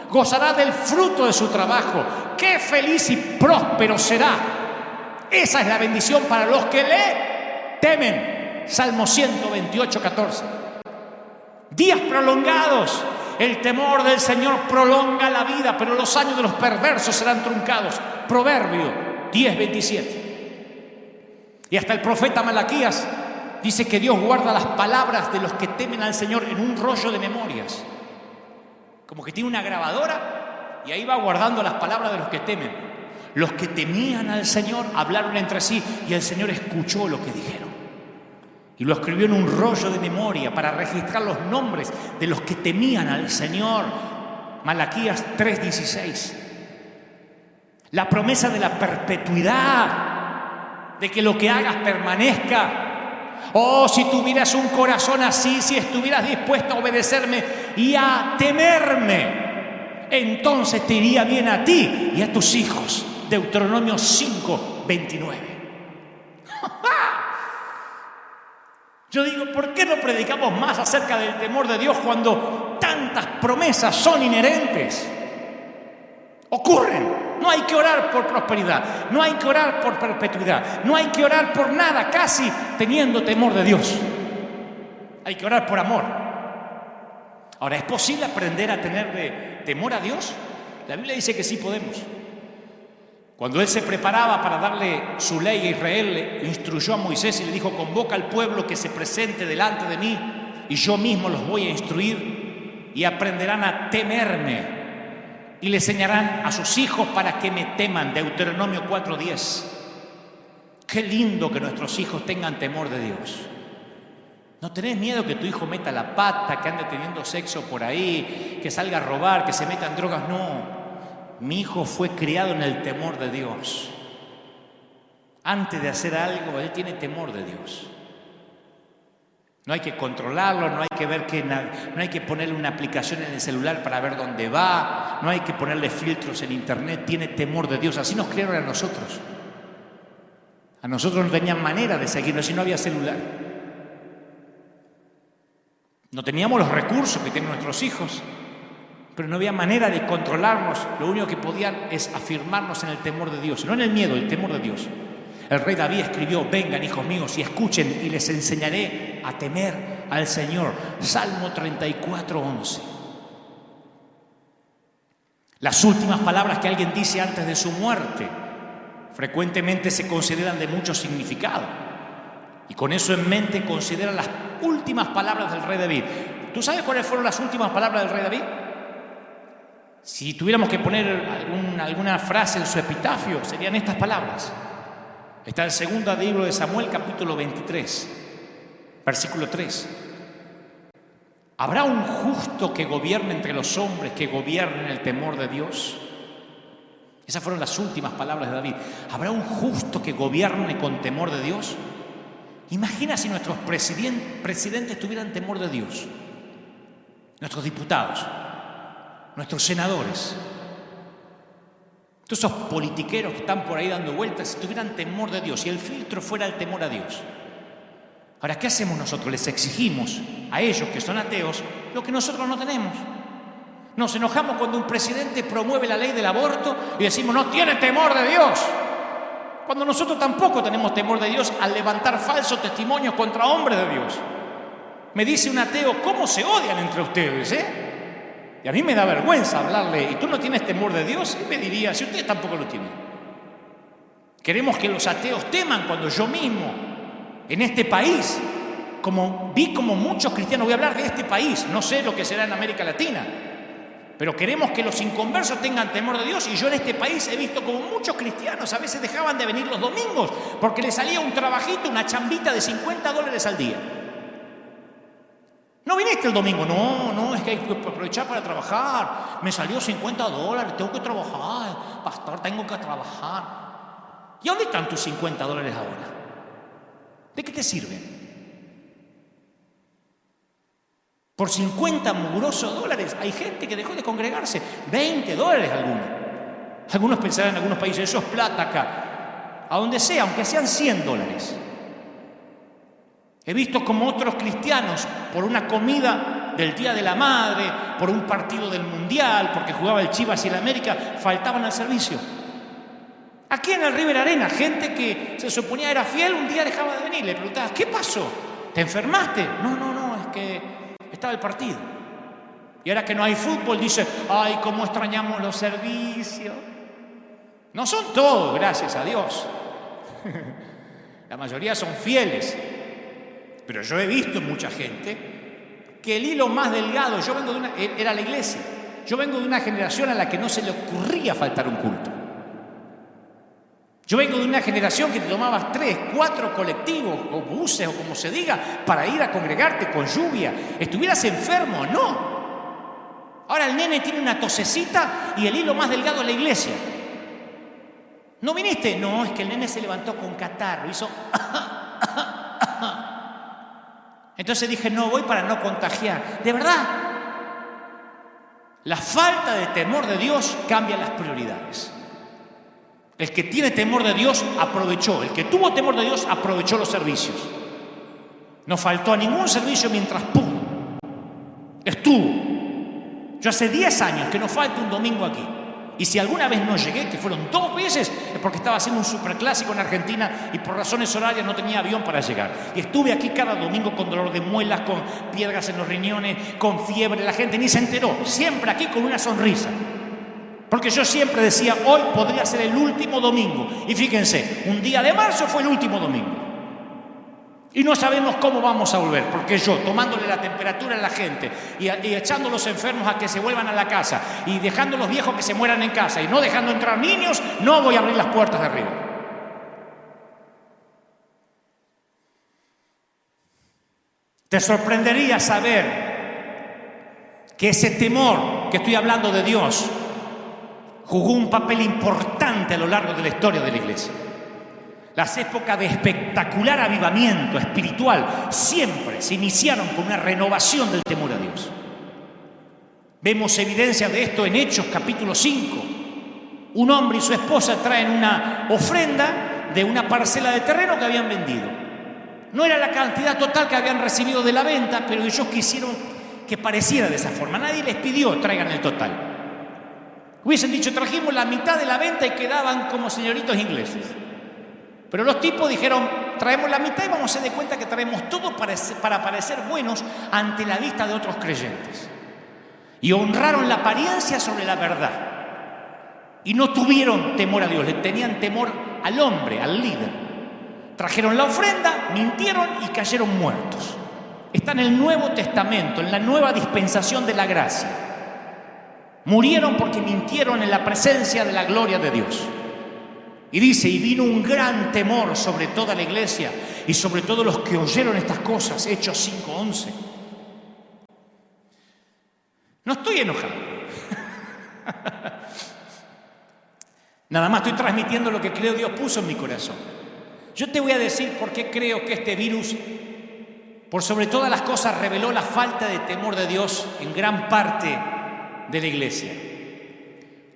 gozará del fruto de su trabajo. Qué feliz y próspero será. Esa es la bendición para los que le temen. Salmo 128, 14. Días prolongados. El temor del Señor prolonga la vida, pero los años de los perversos serán truncados. Proverbio 10, 27. Y hasta el profeta Malaquías dice que Dios guarda las palabras de los que temen al Señor en un rollo de memorias. Como que tiene una grabadora y ahí va guardando las palabras de los que temen. Los que temían al Señor hablaron entre sí y el Señor escuchó lo que dijeron. Y lo escribió en un rollo de memoria para registrar los nombres de los que temían al Señor. Malaquías 3:16. La promesa de la perpetuidad, de que lo que hagas permanezca. Oh, si tuvieras un corazón así, si estuvieras dispuesto a obedecerme y a temerme, entonces te iría bien a ti y a tus hijos. Deuteronomio 5, 29. Yo digo, ¿por qué no predicamos más acerca del temor de Dios cuando tantas promesas son inherentes? Ocurren. No hay que orar por prosperidad, no hay que orar por perpetuidad, no hay que orar por nada, casi teniendo temor de Dios. Hay que orar por amor. Ahora, ¿es posible aprender a tener temor a Dios? La Biblia dice que sí podemos. Cuando Él se preparaba para darle su ley a Israel, le instruyó a Moisés y le dijo: convoca al pueblo que se presente delante de mí y yo mismo los voy a instruir y aprenderán a temerme. Y le enseñarán a sus hijos para que me teman. Deuteronomio 4:10. Qué lindo que nuestros hijos tengan temor de Dios. No tenés miedo que tu hijo meta la pata, que ande teniendo sexo por ahí, que salga a robar, que se meta en drogas. No, mi hijo fue criado en el temor de Dios. Antes de hacer algo, él tiene temor de Dios. No hay que controlarlo, no hay que ver no hay que ponerle una aplicación en el celular para ver dónde va, no hay que ponerle filtros en internet. Tiene temor de Dios. Así nos criaron a nosotros. A nosotros no tenían manera de seguirnos si no había celular. No teníamos los recursos que tienen nuestros hijos, pero no había manera de controlarnos. Lo único que podían es afirmarnos en el temor de Dios, no en el miedo, el temor de Dios. El rey David escribió: vengan, hijos míos, y escuchen, y les enseñaré a temer al Señor. Salmo 34:11. Las últimas palabras que alguien dice antes de su muerte frecuentemente se consideran de mucho significado. Y con eso en mente considera las últimas palabras del rey David. ¿Tú sabes cuáles fueron las últimas palabras del rey David? Si tuviéramos que poner alguna frase en su epitafio, serían estas palabras. Está en segundo libro de Samuel, capítulo 23, versículo 3. ¿Habrá un justo que gobierne entre los hombres, que gobierne en el temor de Dios? Esas fueron las últimas palabras de David. ¿Habrá un justo que gobierne con temor de Dios? Imagina si nuestros presidentes tuvieran temor de Dios. Nuestros diputados, nuestros senadores, todos esos politiqueros que están por ahí dando vueltas, si tuvieran temor de Dios, si el filtro fuera el temor a Dios. Ahora, ¿qué hacemos nosotros? Les exigimos a ellos que son ateos lo que nosotros no tenemos. Nos enojamos cuando un presidente promueve la ley del aborto y decimos: no tiene temor de Dios. Cuando nosotros tampoco tenemos temor de Dios al levantar falsos testimonios contra hombres de Dios. Me dice un ateo: ¿cómo se odian entre ustedes, Y a mí me da vergüenza hablarle: ¿y tú no tienes temor de Dios? Y me diría: si ustedes tampoco lo tienen. Queremos que los ateos teman cuando yo mismo, en este país, vi como muchos cristianos, voy a hablar de este país, no sé lo que será en América Latina, Pero queremos que los inconversos tengan temor de Dios, y yo en este país he visto como muchos cristianos a veces dejaban de venir los domingos porque les salía un trabajito, una chambita de $50 al día. ¿No viniste el domingo? No, es que hay que aprovechar para trabajar. Me salió $50, tengo que trabajar. Pastor, tengo que trabajar. ¿Y dónde están tus $50 ahora? ¿De qué te sirven? Por 50 mugrosos dólares hay gente que dejó de congregarse. $20 algunos. Algunos pensarán en algunos países, eso es plata acá. A donde sea, aunque sean $100. He visto como otros cristianos, por una comida del Día de la Madre, por un partido del Mundial, porque jugaba el Chivas y el América, faltaban al servicio. Aquí en el River Arena, gente que se suponía era fiel, un día dejaba de venir. Le preguntabas, ¿qué pasó? ¿Te enfermaste? No, es que estaba el partido. Y ahora que no hay fútbol, dice, ay, cómo extrañamos los servicios. No son todos, gracias a Dios. La mayoría son fieles. Pero yo he visto mucha gente que el hilo más delgado, era la iglesia. Yo vengo de una generación a la que no se le ocurría faltar un culto. Yo vengo de una generación que te tomabas 3, 4 colectivos o buses o como se diga para ir a congregarte con lluvia. Estuvieras enfermo, no. Ahora el nene tiene una tosecita y el hilo más delgado es la iglesia. ¿No viniste? No, es que el nene se levantó con catarro, hizo... Entonces dije, no voy para no contagiar. De verdad, la falta de temor de Dios cambia las prioridades. El que tiene temor de Dios aprovechó. El que tuvo temor de Dios aprovechó los servicios. No faltó a ningún servicio mientras pudo. Estuvo. Yo hace 10 años que no falta un domingo aquí. Y si alguna vez no llegué, que fueron 2 veces, es porque estaba haciendo un superclásico en Argentina y por razones horarias no tenía avión para llegar. Y estuve aquí cada domingo con dolor de muelas, con piedras en los riñones, con fiebre. La gente ni se enteró. Siempre aquí con una sonrisa. Porque yo siempre decía, hoy podría ser el último domingo. Y fíjense, un día de marzo fue el último domingo. Y no sabemos cómo vamos a volver, porque yo, tomándole la temperatura a la gente y echando a los enfermos a que se vuelvan a la casa y dejando a los viejos que se mueran en casa y no dejando entrar niños, no voy a abrir las puertas de arriba. Te sorprendería saber que ese temor que estoy hablando de Dios jugó un papel importante a lo largo de la historia de la iglesia. Las épocas de espectacular avivamiento espiritual siempre se iniciaron con una renovación del temor a Dios. Vemos evidencia de esto en Hechos capítulo 5. Un hombre y su esposa traen una ofrenda de una parcela de terreno que habían vendido. No era la cantidad total que habían recibido de la venta, pero ellos quisieron que pareciera de esa forma. Nadie les pidió traigan el total. Hubiesen dicho trajimos la mitad de la venta y quedaban como señoritos ingleses. Pero los tipos dijeron, traemos la mitad y vamos a hacer de cuenta que traemos todo para parecer buenos ante la vista de otros creyentes. Y honraron la apariencia sobre la verdad. Y no tuvieron temor a Dios, le tenían temor al hombre, al líder. Trajeron la ofrenda, mintieron y cayeron muertos. Está en el Nuevo Testamento, en la nueva dispensación de la gracia. Murieron porque mintieron en la presencia de la gloria de Dios. Y dice, y vino un gran temor sobre toda la iglesia y sobre todos los que oyeron estas cosas, Hechos 5:11. No estoy enojado. Nada más estoy transmitiendo lo que creo Dios puso en mi corazón. Yo te voy a decir por qué creo que este virus, por sobre todas las cosas, reveló la falta de temor de Dios en gran parte de la iglesia.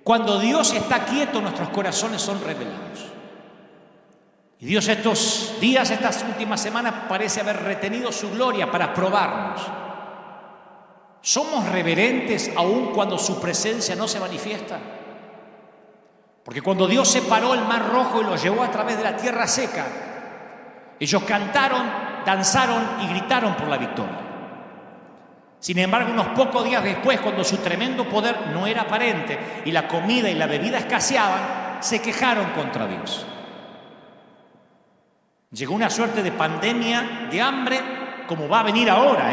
Cuando Dios está quieto, nuestros corazones son revelados. Y Dios estos días, estas últimas semanas, parece haber retenido su gloria para probarnos. ¿Somos reverentes aún cuando su presencia no se manifiesta? Porque cuando Dios separó el mar rojo y lo llevó a través de la tierra seca, ellos cantaron, danzaron y gritaron por la victoria. Sin embargo, unos pocos días después, cuando su tremendo poder no era aparente y la comida y la bebida escaseaban, se quejaron contra Dios. Llegó una suerte de pandemia de hambre, como va a venir ahora,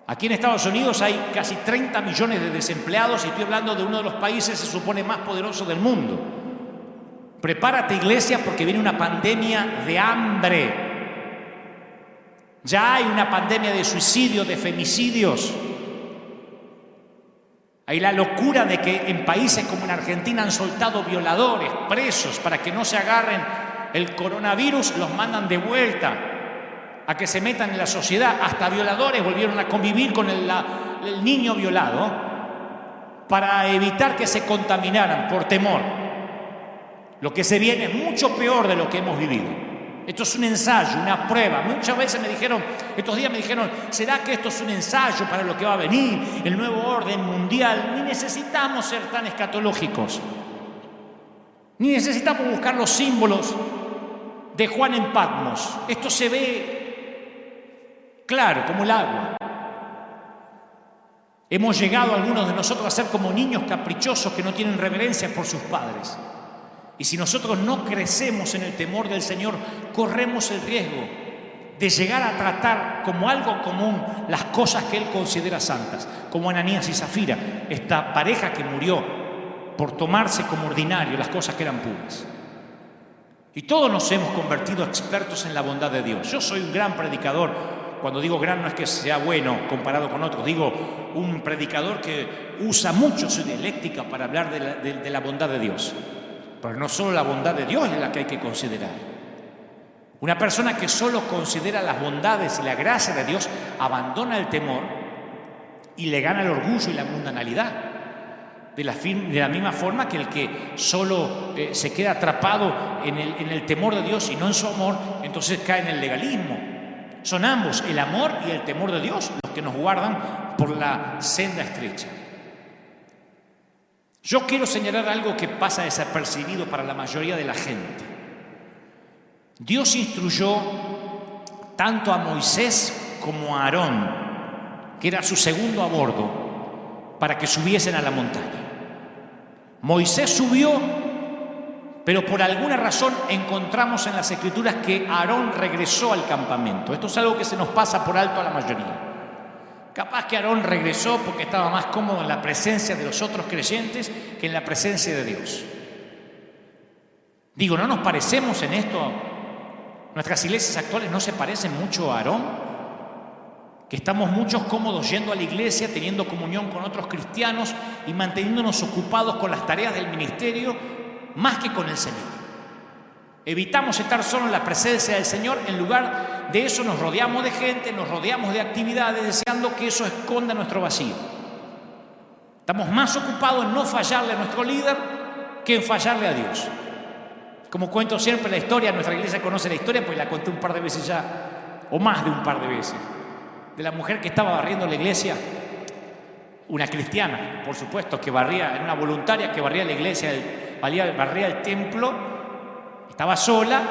Aquí en Estados Unidos hay casi 30 millones de desempleados y estoy hablando de uno de los países, se supone, más poderosos del mundo. Prepárate, iglesia, porque viene una pandemia de hambre. Ya hay una pandemia de suicidios, de femicidios. Hay la locura de que en países como en Argentina han soltado violadores, presos, para que no se agarren el coronavirus, los mandan de vuelta a que se metan en la sociedad. Hasta violadores volvieron a convivir con el niño violado para evitar que se contaminaran por temor. Lo que se viene es mucho peor de lo que hemos vivido. Esto es un ensayo, una prueba. Muchas veces estos días me dijeron, ¿será que esto es un ensayo para lo que va a venir, el nuevo orden mundial? Ni necesitamos ser tan escatológicos. Ni necesitamos buscar los símbolos de Juan en Patmos. Esto se ve claro como el agua. Hemos llegado algunos de nosotros a ser como niños caprichosos que no tienen reverencia por sus padres. Y si nosotros no crecemos en el temor del Señor, corremos el riesgo de llegar a tratar como algo común las cosas que Él considera santas, como Ananías y Zafira, esta pareja que murió por tomarse como ordinario las cosas que eran puras. Y todos nos hemos convertido expertos en la bondad de Dios. Yo soy un gran predicador. Cuando digo gran no es que sea bueno comparado con otros, digo un predicador que usa mucho su dialéctica para hablar de la bondad de Dios. Pero no solo la bondad de Dios es la que hay que considerar. Una persona que solo considera las bondades y la gracia de Dios abandona el temor y le gana el orgullo y la mundanalidad. De la misma forma que el que solo se queda atrapado en el temor de Dios y no en su amor, entonces cae en el legalismo. Son ambos, el amor y el temor de Dios, los que nos guardan por la senda estrecha. Yo quiero señalar algo que pasa desapercibido para la mayoría de la gente. Dios instruyó tanto a Moisés como a Aarón, que era su segundo a bordo, para que subiesen a la montaña. Moisés subió, pero por alguna razón encontramos en las Escrituras que Aarón regresó al campamento. Esto es algo que se nos pasa por alto a la mayoría. Capaz que Aarón regresó porque estaba más cómodo en la presencia de los otros creyentes que en la presencia de Dios. Digo, ¿no nos parecemos en esto? Nuestras iglesias actuales no se parecen mucho a Aarón, que estamos muchos cómodos yendo a la iglesia, teniendo comunión con otros cristianos y manteniéndonos ocupados con las tareas del ministerio más que con el Señor. Evitamos estar solo en la presencia del Señor. En lugar de eso nos rodeamos de gente, nos rodeamos de actividades, deseando que eso esconda nuestro vacío. Estamos más ocupados en no fallarle a nuestro líder que en fallarle a Dios. Como cuento siempre la historia, nuestra iglesia conoce la historia, pues la conté un par de veces ya, o más de un par de veces, de la mujer que estaba barriendo la iglesia, una cristiana, por supuesto, que barría, era una voluntaria que barría la iglesia, barría el templo. Estaba sola,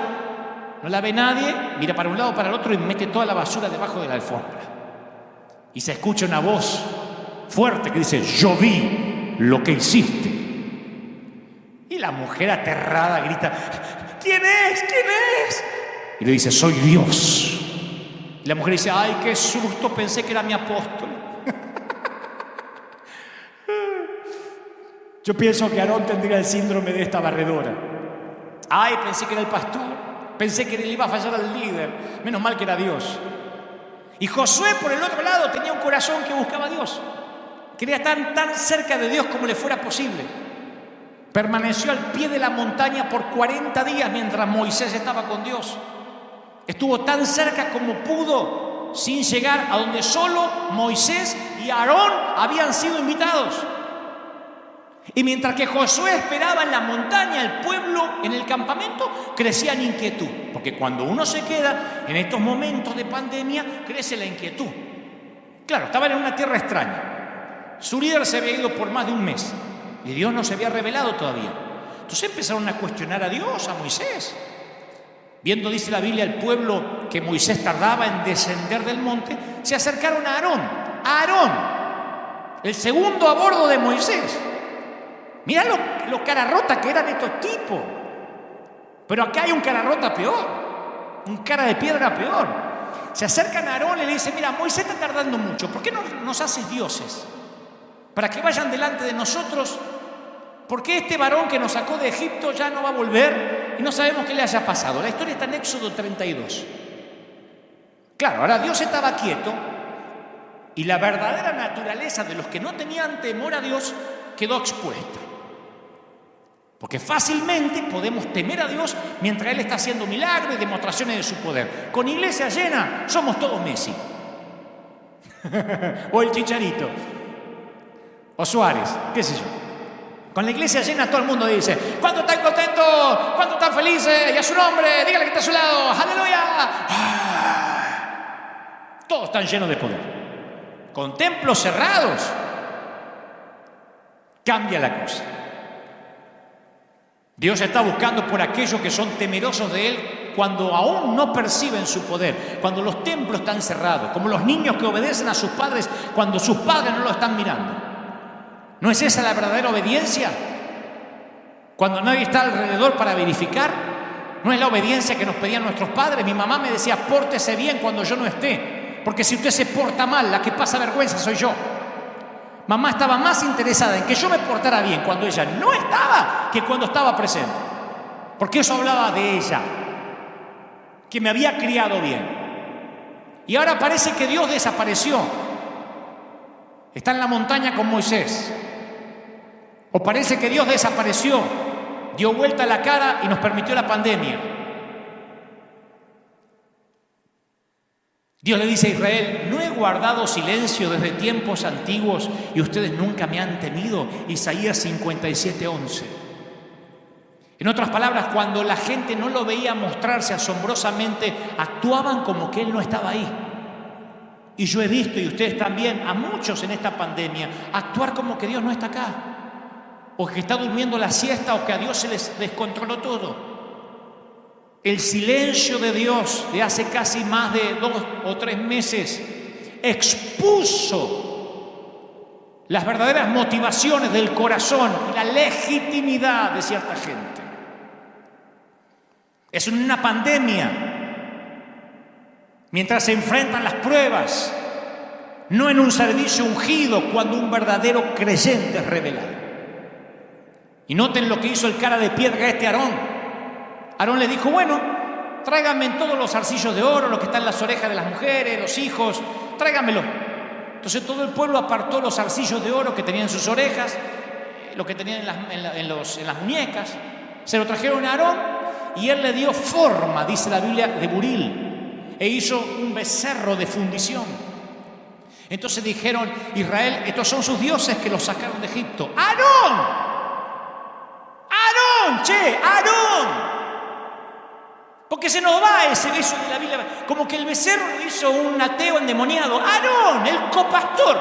no la ve nadie, mira para un lado, para el otro y mete toda la basura debajo de la alfombra. Y se escucha una voz fuerte que dice, yo vi lo que hiciste. Y la mujer aterrada grita, ¿quién es? ¿Quién es? Y le dice, soy Dios. Y la mujer dice, ay, qué susto, pensé que era mi apóstol. Yo pienso que Aarón tendría el síndrome de esta barredora. Ay, pensé que era el pastor, pensé que le iba a fallar al líder, menos mal que era Dios. Y Josué, por el otro lado, tenía un corazón que buscaba a Dios. Quería estar tan cerca de Dios como le fuera posible. Permaneció al pie de la montaña por 40 días mientras Moisés estaba con Dios. Estuvo tan cerca como pudo, sin llegar a donde solo Moisés y Aarón habían sido invitados. Y mientras que Josué esperaba en la montaña, el pueblo en el campamento crecía en inquietud. Porque cuando uno se queda en estos momentos de pandemia, crece la inquietud. Claro, estaban en una tierra extraña. Su líder se había ido por más de un mes y Dios no se había revelado todavía. Entonces empezaron a cuestionar a Dios, a Moisés. Viendo, dice la Biblia, el pueblo que Moisés tardaba en descender del monte, se acercaron a Aarón. A Aarón, el segundo a bordo de Moisés. Mirá lo cara rota que eran estos tipos. Pero acá hay un cara rota peor. Un cara de piedra peor. se acercan a Aarón y le dicen: mira, Moisés está tardando mucho, ¿por qué no nos haces dioses? Para que vayan delante de nosotros, porque este varón que nos sacó de Egipto ya no va a volver y no sabemos qué le haya pasado. La historia está en Éxodo 32. Claro, ahora Dios estaba quieto y la verdadera naturaleza de los que no tenían temor a Dios quedó expuesta. Porque fácilmente podemos temer a Dios mientras Él está haciendo milagros y demostraciones de su poder. Con iglesia llena somos todos Messi. O el Chicharito. O Suárez, qué sé yo. Con la iglesia llena todo el mundo dice: ¿cuánto están contentos? ¿Cuánto están felices? Y a su nombre, dígale que está a su lado. ¡Aleluya! Todos están llenos de poder. Con templos cerrados cambia la cosa. Dios está buscando por aquellos que son temerosos de Él cuando aún no perciben su poder, cuando los templos están cerrados, como los niños que obedecen a sus padres cuando sus padres no lo están mirando. ¿No es esa la verdadera obediencia? Cuando nadie está alrededor para verificar. ¿No es la obediencia que nos pedían nuestros padres? Mi mamá me decía: pórtese bien cuando yo no esté, porque si usted se porta mal, la que pasa vergüenza soy yo. Mamá estaba más interesada en que yo me portara bien cuando ella no estaba que cuando estaba presente. Porque eso hablaba de ella, que me había criado bien. Y ahora parece que Dios desapareció. Está en la montaña con Moisés. O parece que Dios desapareció, dio vuelta a la cara y nos permitió la pandemia. Dios le dice a Israel: ¿no he guardado silencio desde tiempos antiguos y ustedes nunca me han temido? Isaías 57:11. En otras palabras, cuando la gente no lo veía mostrarse asombrosamente, actuaban como que Él no estaba ahí. Y yo he visto, y ustedes también, a muchos en esta pandemia, actuar como que Dios no está acá, o que está durmiendo la siesta, o que a Dios se les descontroló todo. El silencio de Dios de hace casi más de 2 o 3 meses expuso las verdaderas motivaciones del corazón y la legitimidad de cierta gente. Es una pandemia. Mientras se enfrentan las pruebas, no en un servicio ungido, cuando un verdadero creyente es revelado. Y noten lo que hizo el cara de piedra Aarón. Aarón le dijo: bueno, tráiganme todos los zarcillos de oro, lo que está en las orejas de las mujeres, los hijos, tráiganmelo. Entonces todo el pueblo apartó los zarcillos de oro que tenían en sus orejas, lo que tenían en las muñecas, se lo trajeron a Aarón y él le dio forma, dice la Biblia, de buril, e hizo un becerro de fundición. Entonces dijeron: Israel, estos son sus dioses que los sacaron de Egipto. ¡Aarón! ¡Aarón! ¡Che! ¡Aarón! Porque se nos va ese beso de la Biblia, como que el becerro lo hizo un ateo endemoniado. Aarón, el copastor,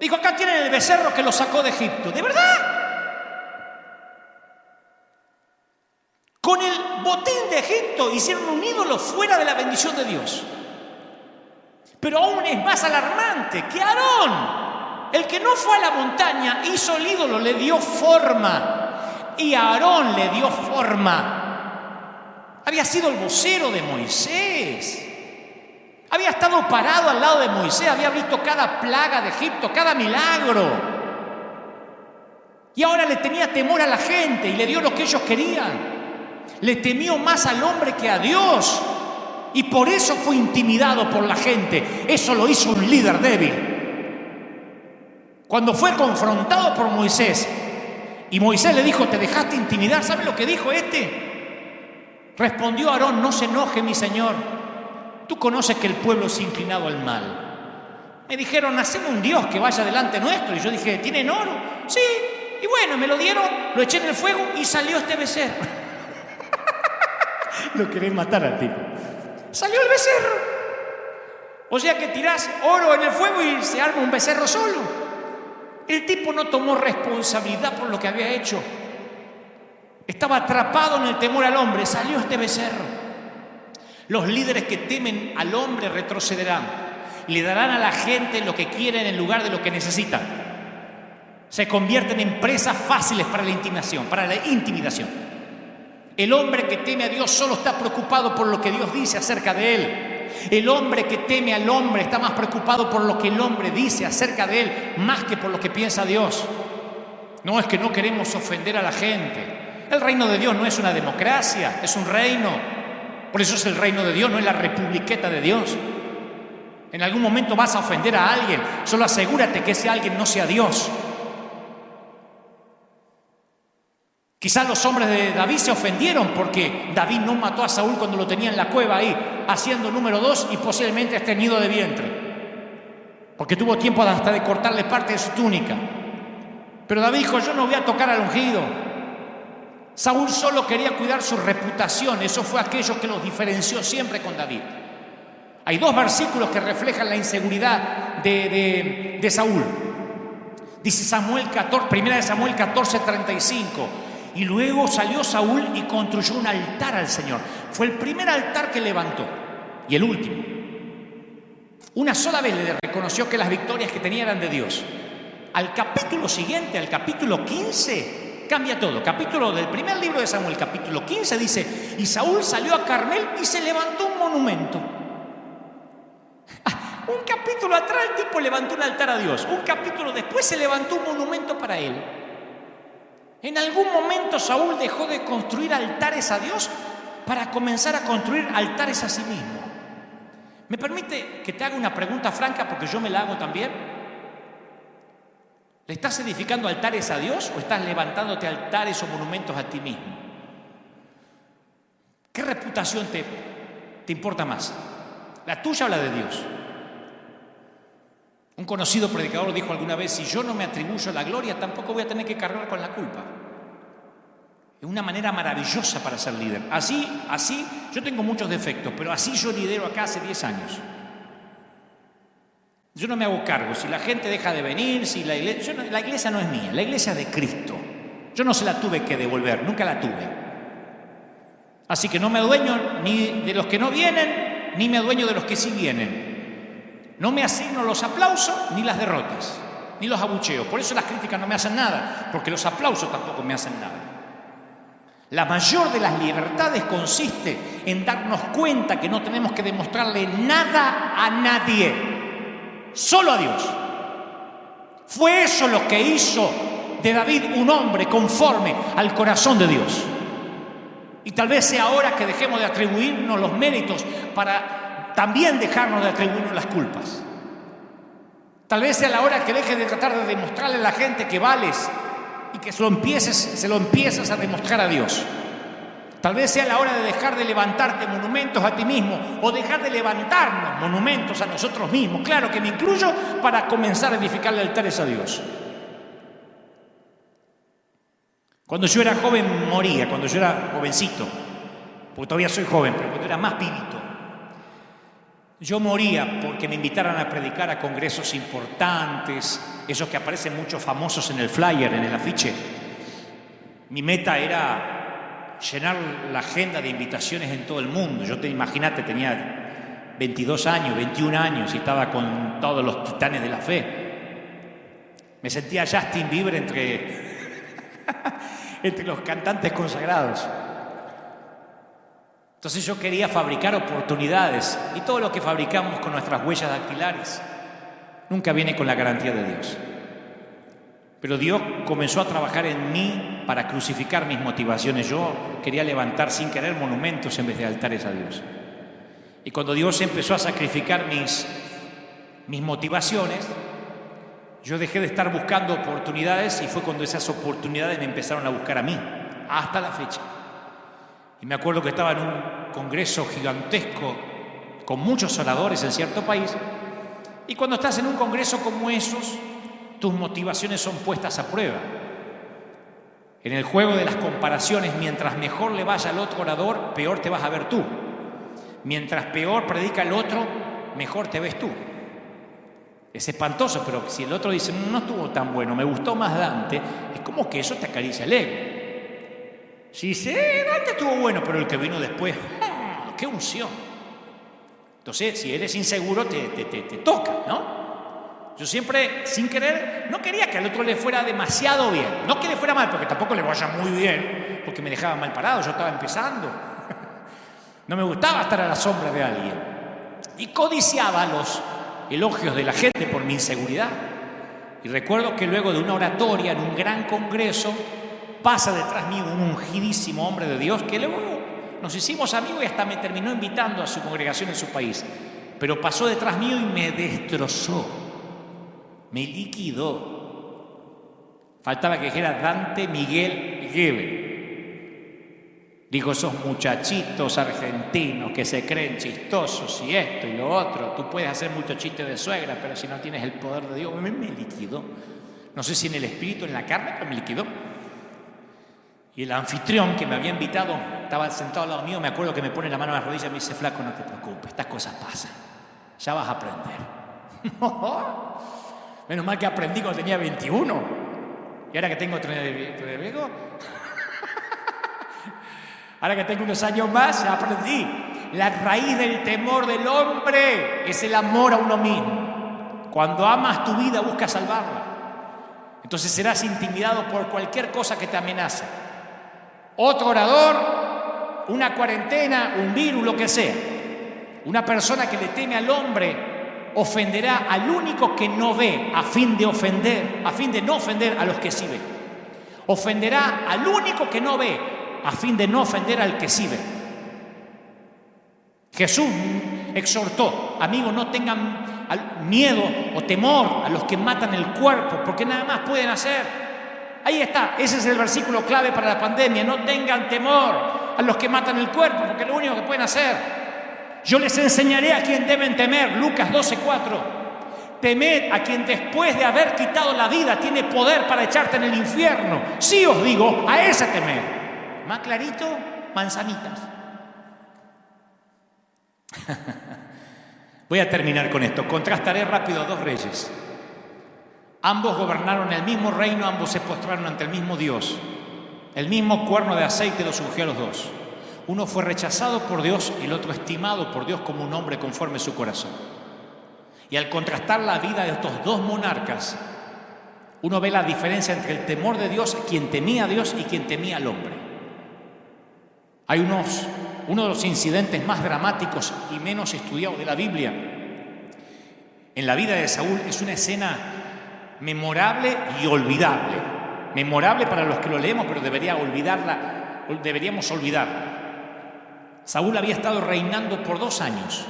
dijo: acá tienen el becerro que lo sacó de Egipto. ¿De verdad? Con el botín de Egipto hicieron un ídolo fuera de la bendición de Dios. Pero aún es más alarmante que Aarón, el que no fue a la montaña, hizo el ídolo, le dio forma. Y Aarón le dio forma. Había sido el vocero de Moisés. Había estado parado al lado de Moisés, había visto cada plaga de Egipto, cada milagro. Y ahora le tenía temor a la gente y le dio lo que ellos querían. Le temió más al hombre que a Dios. Y por eso fue intimidado por la gente. Eso lo hizo un líder débil. Cuando fue confrontado por Moisés y Moisés le dijo: ¿te dejaste intimidar? ¿Sabe lo que dijo este? Respondió Aarón: no se enoje, mi señor. Tú conoces que el pueblo es inclinado al mal. Me dijeron: hacemos un Dios que vaya delante nuestro. Y yo dije: ¿tienen oro? Sí. Y bueno, me lo dieron, lo eché en el fuego y salió este becerro. Lo querés matar al tipo. Salió el becerro. O sea que tirás oro en el fuego y se arma un becerro solo. El tipo no tomó responsabilidad por lo que había hecho. Estaba atrapado en el temor al hombre. Salió este becerro. Los líderes que temen al hombre retrocederán. Le darán a la gente lo que quieren en lugar de lo que necesitan. Se convierten en presas fáciles para la intimidación. El hombre que teme a Dios solo está preocupado por lo que Dios dice acerca de él. El hombre que teme al hombre está más preocupado por lo que el hombre dice acerca de él, más que por lo que piensa Dios. No es que no queremos ofender a la gente. El reino de Dios no es una democracia, es un reino. Por eso es el reino de Dios, no es la republiqueta de Dios. En algún momento vas a ofender a alguien, solo asegúrate que ese alguien no sea Dios. Quizás los hombres de David se ofendieron porque David no mató a Saúl cuando lo tenía en la cueva ahí, haciendo número 2 y posiblemente estreñido de vientre. Porque tuvo tiempo hasta de cortarle parte de su túnica. Pero David dijo, yo no voy a tocar al ungido. Saúl solo quería cuidar su reputación, eso fue aquello que los diferenció siempre con David. Hay 2 versículos que reflejan la inseguridad de Saúl. Dice Samuel 14, 1 Samuel 14:35. Y luego salió Saúl y construyó un altar al Señor. Fue el primer altar que levantó y el último. Una sola vez le reconoció que las victorias que tenía eran de Dios. Al capítulo siguiente, al capítulo 15, cambia todo. Capítulo del primer libro de Samuel, capítulo 15, dice: y Saúl salió a Carmel y se levantó un monumento. Un capítulo atrás el tipo levantó un altar a Dios. Un capítulo después se levantó un monumento para él. En algún momento Saúl dejó de construir altares a Dios para comenzar a construir altares a sí mismo. ¿Me permite que te haga una pregunta franca porque yo me la hago también? ¿Le estás edificando altares a Dios o estás levantándote altares o monumentos a ti mismo? ¿Qué reputación te importa más? ¿La tuya o la de Dios? Un conocido predicador dijo alguna vez: si yo no me atribuyo la gloria, tampoco voy a tener que cargar con la culpa. Es una manera maravillosa para ser líder. Así, yo tengo muchos defectos, pero así yo lidero acá hace 10 años. Yo no me hago cargo. Si la gente deja de venir, si la iglesia no es mía, la iglesia es de Cristo. Yo no se la tuve que devolver, nunca la tuve. Así que no me adueño ni de los que no vienen, ni me adueño de los que sí vienen. No me asigno los aplausos ni las derrotas, ni los abucheos. Por eso las críticas no me hacen nada, porque los aplausos tampoco me hacen nada. La mayor de las libertades consiste en darnos cuenta que no tenemos que demostrarle nada a nadie, solo a Dios. Fue eso lo que hizo de David un hombre conforme al corazón de Dios. Y tal vez sea ahora que dejemos de atribuirnos los méritos para también dejarnos de atribuirnos las culpas. Tal vez sea la hora que dejes de tratar de demostrarle a la gente que vales y que se lo empieces a demostrar a Dios. Tal vez sea la hora de dejar de levantarte monumentos a ti mismo o dejar de levantarnos monumentos a nosotros mismos. Claro que me incluyo, para comenzar a edificarle altares a Dios. Cuando yo era joven moría, cuando yo era jovencito, porque todavía soy joven, pero cuando era más pibito, yo moría porque me invitaran a predicar a congresos importantes, esos que aparecen muchos famosos en el flyer, en el afiche. Mi meta era llenar la agenda de invitaciones en todo el mundo. Imagínate, tenía 22 años, 21 años y estaba con todos los titanes de la fe. Me sentía Justin Bieber entre los cantantes consagrados. Entonces yo quería fabricar oportunidades, y todo lo que fabricamos con nuestras huellas dactilares nunca viene con la garantía de Dios. Pero Dios comenzó a trabajar en mí para crucificar mis motivaciones. Yo quería levantar sin querer monumentos en vez de altares a Dios. Y cuando Dios empezó a sacrificar mis motivaciones, yo dejé de estar buscando oportunidades, y fue cuando esas oportunidades me empezaron a buscar a mí, hasta la fecha. Y me acuerdo que estaba en un congreso gigantesco con muchos oradores en cierto país, y cuando estás en un congreso como esos, tus motivaciones son puestas a prueba. En el juego de las comparaciones, mientras mejor le vaya al otro orador, peor te vas a ver tú. Mientras peor predica el otro, mejor te ves tú. Es espantoso, pero si el otro dice: no estuvo tan bueno, me gustó más Dante, es como que eso te acaricia el ego. Si dice: Dante estuvo bueno, pero el que vino después, ¡qué unción! Entonces, si eres inseguro, te toca, ¿no? Yo siempre, sin querer, no quería que al otro le fuera demasiado bien. No que le fuera mal, porque tampoco le vaya muy bien, porque me dejaba mal parado, yo estaba empezando. No me gustaba estar a la sombra de alguien. y codiciaba los elogios de la gente por mi inseguridad. Y recuerdo que luego de una oratoria en un gran congreso, pasa detrás mío un ungidísimo hombre de Dios que luego nos hicimos amigos y hasta me terminó invitando a su congregación en su país. Pero pasó detrás mío y me destrozó, me liquidó. Faltaba que dijera Dante Miguel Gebel. Dijo, esos muchachitos argentinos que se creen chistosos y esto y lo otro. Tú puedes hacer muchos chistes de suegra, pero si no tienes el poder de Dios, me liquidó. No sé si en el espíritu, en la carne, pero me liquidó. Y el anfitrión que me había invitado, estaba sentado al lado mío, me acuerdo que me pone la mano en la rodilla y me dice, flaco, no te preocupes, estas cosas pasan. Ya vas a aprender. Menos mal que aprendí cuando tenía 21. Y ahora que tengo 3 ahora que tengo unos años más, ya aprendí. La raíz del temor del hombre es el amor a uno mismo. Cuando amas tu vida, buscas salvarla. Entonces serás intimidado por cualquier cosa que te amenace. Otro orador, una cuarentena, un virus, lo que sea. Una persona que le teme al hombre ofenderá al único que no ve a fin de no ofender a los que sí ven. Ofenderá al único que no ve a fin de no ofender al que sí ve. Jesús exhortó, amigos, no tengan miedo o temor a los que matan el cuerpo, porque nada más pueden hacer. Ahí está, ese es el versículo clave para la pandemia. No tengan temor a los que matan el cuerpo, porque es lo único que pueden hacer. Yo les enseñaré a quien deben temer, Lucas 12:4. Temed a quien después de haber quitado la vida tiene poder para echarte en el infierno. Sí os digo, a ese temed. Más clarito, manzanitas. Voy a terminar con esto. Contrastaré rápido a 2 reyes. Ambos gobernaron el mismo reino, ambos se postraron ante el mismo Dios. El mismo cuerno de aceite los ungió a los dos. Uno fue rechazado por Dios y el otro estimado por Dios como un hombre conforme a su corazón. Y al contrastar la vida de estos 2 monarcas, uno ve la diferencia entre el temor de Dios, quien temía a Dios y quien temía al hombre. Hay uno de los incidentes más dramáticos y menos estudiados de la Biblia. En la vida de Saúl es una escena memorable y olvidable. Memorable para los que lo leemos, pero deberíamos olvidarla. Saúl había estado reinando por 2 años.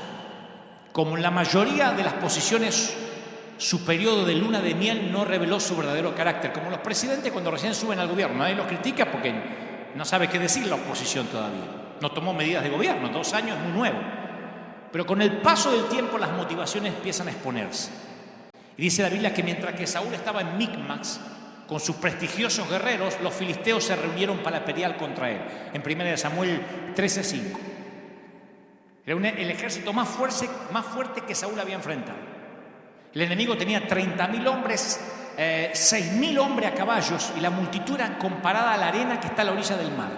Como en la mayoría de las posiciones, su periodo de luna de miel no reveló su verdadero carácter. Como los presidentes cuando recién suben al gobierno, nadie los critica porque no sabe qué decir la oposición todavía. No tomó medidas de gobierno, 2 años es muy nuevo. Pero con el paso del tiempo las motivaciones empiezan a exponerse. Y dice la Biblia que mientras que Saúl estaba en Micmax con sus prestigiosos guerreros, los filisteos se reunieron para pelear contra él. En 1 Samuel 13:5. Era el ejército más fuerte que Saúl había enfrentado. El enemigo tenía 30.000 hombres, 6.000 hombres a caballos y la multitud era comparada a la arena que está a la orilla del mar.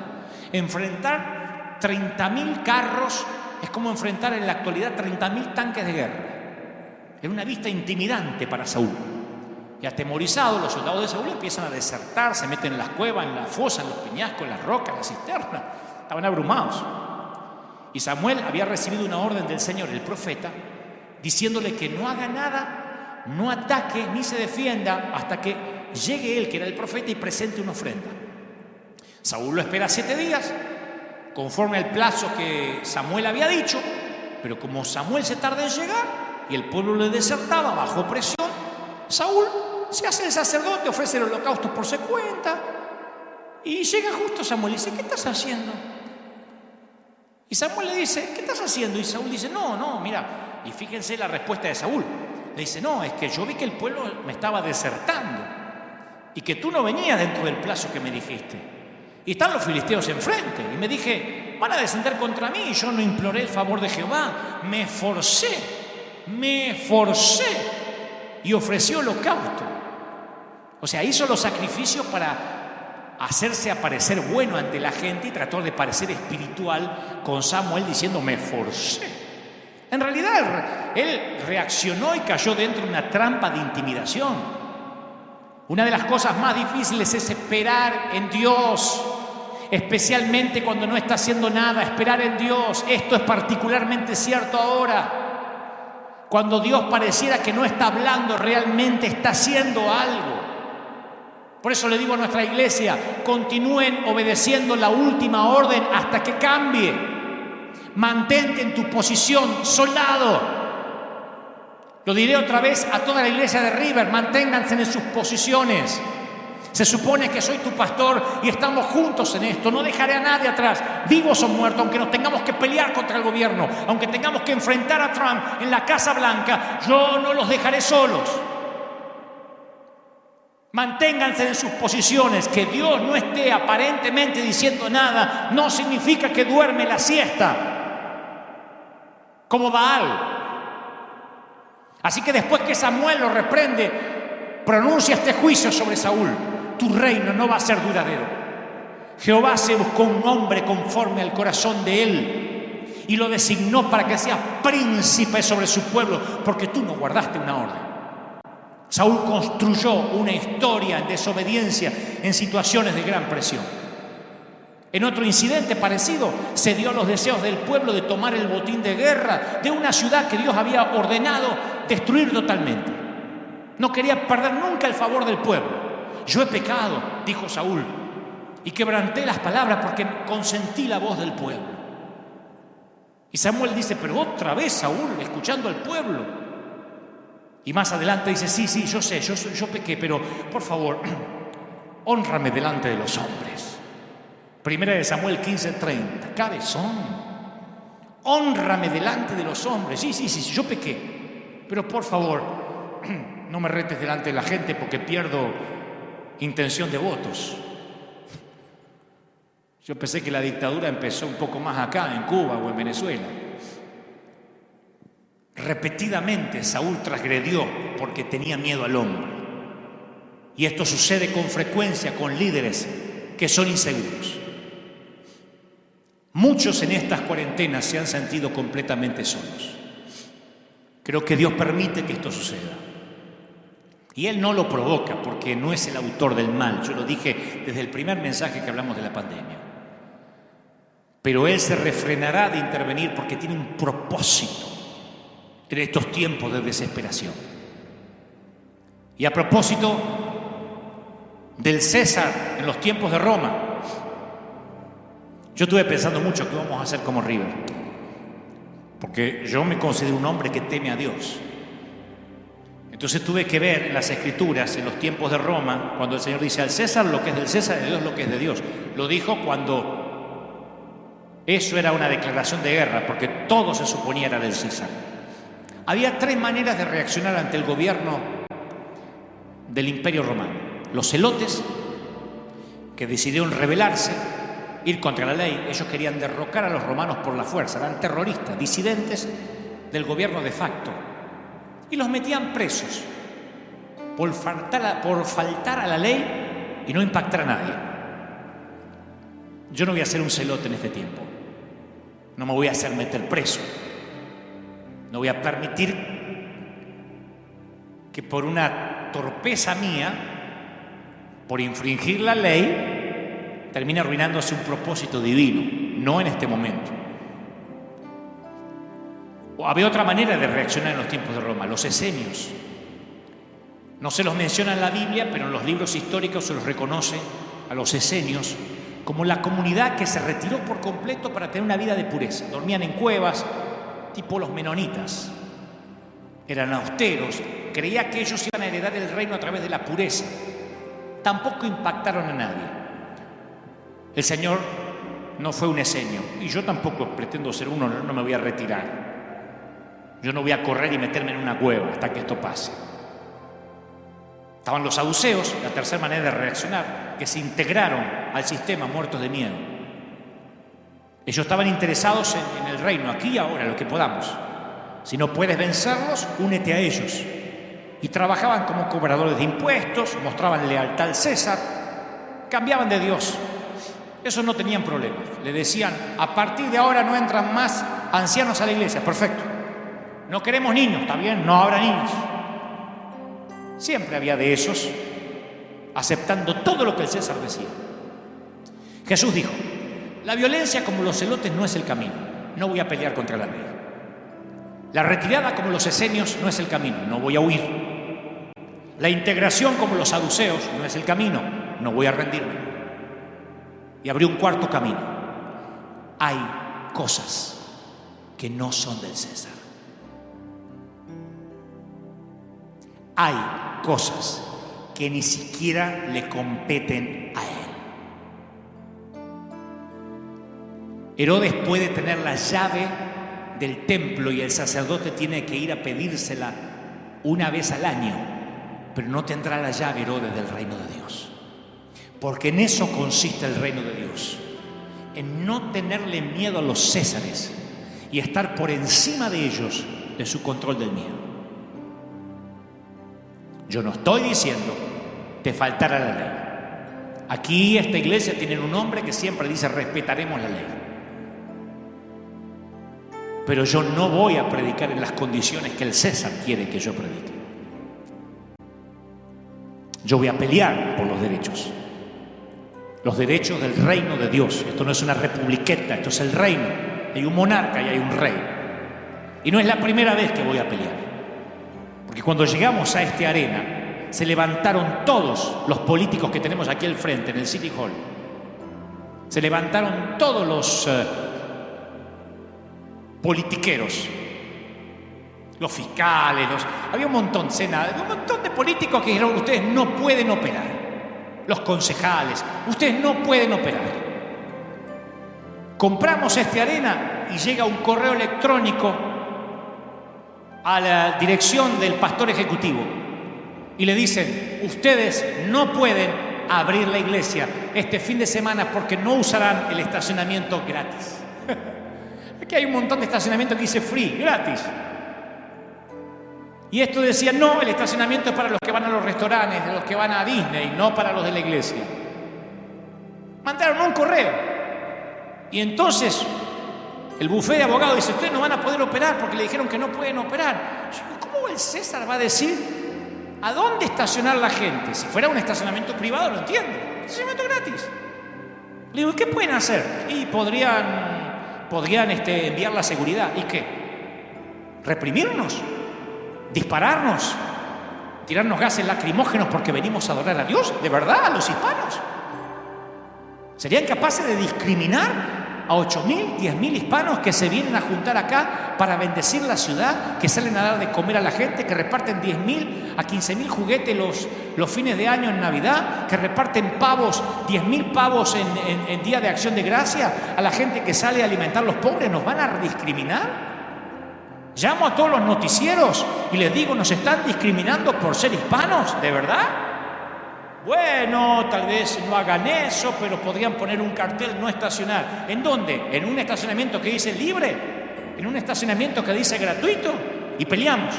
Enfrentar 30.000 carros es como enfrentar en la actualidad 30.000 tanques de guerra. Era una vista intimidante para Saúl. Y atemorizados, los soldados de Saúl empiezan a desertar, se meten en las cuevas, en las fosas, en los peñascos, en las rocas, en las cisternas. Estaban abrumados. Y Samuel había recibido una orden del Señor, el profeta, diciéndole que no haga nada, no ataque ni se defienda hasta que llegue él, que era el profeta, y presente una ofrenda. Saúl lo espera 7 días, conforme al plazo que Samuel había dicho, pero como Samuel se tarda en llegar y el pueblo le desertaba bajo presión, Saúl se hace el sacerdote, ofrece el holocausto por su cuenta y llega justo Samuel y dice, ¿qué estás haciendo? Y Samuel le dice, ¿qué estás haciendo? Y Saúl dice, no, mira. Y fíjense la respuesta de Saúl. Le dice, no, es que yo vi que el pueblo me estaba desertando y que tú no venías dentro del plazo que me dijiste. Y están los filisteos enfrente. Y me dije, van a descender contra mí. Y yo no imploré el favor de Jehová. Me forcé y ofrecí holocausto. O sea, hizo los sacrificios para hacerse aparecer bueno ante la gente y trató de parecer espiritual con Samuel diciendo, me forcé. En realidad, él reaccionó y cayó dentro de una trampa de intimidación. Una de las cosas más difíciles es esperar en Dios, especialmente cuando no está haciendo nada, esperar en Dios. Esto es particularmente cierto ahora. Cuando Dios pareciera que no está hablando, realmente está haciendo algo. Por eso le digo a nuestra iglesia, continúen obedeciendo la última orden hasta que cambie. Mantente en tu posición, soldado. Lo diré otra vez a toda la iglesia de River, manténganse en sus posiciones. Se supone que soy tu pastor y estamos juntos en esto. No dejaré a nadie atrás, vivos o muertos, aunque nos tengamos que pelear contra el gobierno, aunque tengamos que enfrentar a Trump en la Casa Blanca, yo no los dejaré solos. Manténganse en sus posiciones. Que Dios no esté aparentemente diciendo nada no significa que duerme la siesta como Baal. Así que después que Samuel lo reprende, pronuncia este juicio sobre Saúl: tu reino no va a ser duradero. Jehová se buscó un hombre conforme al corazón de él y lo designó para que sea príncipe sobre su pueblo, porque tú no guardaste una orden. Saúl construyó una historia en desobediencia en situaciones de gran presión. En otro incidente parecido, se dio a los deseos del pueblo de tomar el botín de guerra de una ciudad que Dios había ordenado destruir totalmente. No quería perder nunca el favor del pueblo. Yo he pecado, dijo Saúl, y quebranté las palabras porque consentí la voz del pueblo. Y Samuel dice: pero otra vez, Saúl, escuchando al pueblo. Y más adelante dice: sí, yo sé, yo pequé, pero por favor, hónrame delante de los hombres. Primera de Samuel 15:30. Cabezón, hónrame delante de los hombres. Sí, yo pequé, pero por favor, no me retes delante de la gente porque pierdo intención de votos. Yo pensé que la dictadura empezó un poco más acá, en Cuba o en Venezuela. Repetidamente Saúl transgredió porque tenía miedo al hombre. Y esto sucede con frecuencia con líderes que son inseguros. Muchos en estas cuarentenas se han sentido completamente solos. Creo que Dios permite que esto suceda. Y Él no lo provoca porque no es el autor del mal. Yo lo dije desde el primer mensaje que hablamos de la pandemia. Pero Él se refrenará de intervenir porque tiene un propósito en estos tiempos de desesperación. Y a propósito del César en los tiempos de Roma, yo estuve pensando mucho qué vamos a hacer como River, porque yo me considero un hombre que teme a Dios. Entonces tuve que ver en las Escrituras, en los tiempos de Roma, cuando el Señor dice: al César lo que es del César, y a Dios lo que es de Dios. Lo dijo cuando eso era una declaración de guerra, porque todo se suponía era del César. Había tres maneras de reaccionar ante el gobierno del Imperio Romano. Los celotes, que decidieron rebelarse, ir contra la ley. Ellos querían derrocar a los romanos por la fuerza. Eran terroristas, disidentes del gobierno de facto. Y los metían presos por faltar a la ley y no impactar a nadie. Yo no voy a ser un celote en este tiempo. No me voy a hacer meter preso. No voy a permitir que por una torpeza mía, por infringir la ley, termine arruinándose un propósito divino. No en este momento. Había otra manera de reaccionar en los tiempos de Roma: los esenios. No se los menciona en la Biblia, pero en los libros históricos se los reconoce a los esenios como la comunidad que se retiró por completo para tener una vida de pureza. Dormían en cuevas, tipo los menonitas. Eran austeros, creía que ellos iban a heredar el reino a través de la pureza. Tampoco impactaron a nadie. El Señor no fue un esenio, y yo tampoco pretendo ser uno. No me voy a retirar. Yo no voy a correr y meterme en una cueva hasta que esto pase. Estaban los saduceos, la tercera manera de reaccionar, que se integraron al sistema muertos de miedo. Ellos estaban interesados en el reino, aquí y ahora, lo que podamos. Si no puedes vencerlos, únete a ellos. Y trabajaban como cobradores de impuestos, mostraban lealtad al César, cambiaban de Dios. Esos no tenían problemas. Le decían: a partir de ahora no entran más ancianos a la iglesia. Perfecto. No queremos niños, está bien, no habrá niños. Siempre había de esos aceptando todo lo que el César decía. Jesús dijo: la violencia como los celotes no es el camino. No voy a pelear contra la ley. La retirada como los esenios no es el camino, no voy a huir. La integración como los saduceos no es el camino, no voy a rendirme. Y abrió un cuarto camino. Hay cosas que no son del César. Hay cosas que ni siquiera le competen a él. Herodes puede tener la llave del templo y el sacerdote tiene que ir a pedírsela una vez al año, pero no tendrá la llave Herodes del reino de Dios. Porque en eso consiste el reino de Dios, en no tenerle miedo a los césares y estar por encima de ellos, de su control del miedo. Yo no estoy diciendo te faltará la ley. Aquí esta iglesia tiene un hombre que siempre dice respetaremos la ley. Pero yo no voy a predicar en las condiciones que el César quiere que yo predique. Yo voy a pelear por los derechos del reino de Dios. Esto no es una republiqueta, esto es el reino. Hay un monarca y hay un rey. Y no es la primera vez que voy a pelear. Porque cuando llegamos a esta arena, se levantaron todos los políticos que tenemos aquí al frente, en el City Hall. Se levantaron todos los politiqueros, los fiscales, había un montón de políticos que dijeron: ustedes no pueden operar. Los concejales, ustedes no pueden operar. Compramos esta arena y llega un correo electrónico a la dirección del pastor ejecutivo y le dicen: ustedes no pueden abrir la iglesia este fin de semana porque no usarán el estacionamiento gratis. Aquí hay un montón de estacionamiento que dice free, gratis. Y esto decía: no, el estacionamiento es para los que van a los restaurantes, de los que van a Disney, no para los de la iglesia. Mandaron un correo. Y entonces el bufete de abogados dice: ustedes no van a poder operar porque le dijeron que no pueden operar. Yo digo: ¿cómo el César va a decir a dónde estacionar la gente? Si fuera un estacionamiento privado, lo entiendo. Estacionamiento gratis. Le digo: ¿qué pueden hacer? Y podrían enviar la seguridad. ¿Y qué? ¿Reprimirnos? ¿Dispararnos? ¿Tirarnos gases lacrimógenos porque venimos a adorar a Dios? ¿De verdad? ¿A los hispanos? ¿Serían capaces de discriminar a 8.000, 10.000 hispanos que se vienen a juntar acá para bendecir la ciudad, que salen a dar de comer a la gente, que reparten 10.000 a 15.000 juguetes los fines de año en Navidad, que reparten pavos, 10.000 pavos en Día de Acción de Gracia a la gente que sale a alimentar a los pobres? ¿Nos van a discriminar? Llamo a todos los noticieros y les digo: ¿nos están discriminando por ser hispanos? ¿De verdad? Bueno, tal vez no hagan eso, pero podrían poner un cartel no estacionar. ¿En dónde? ¿En un estacionamiento que dice libre? ¿En un estacionamiento que dice gratuito? Y peleamos.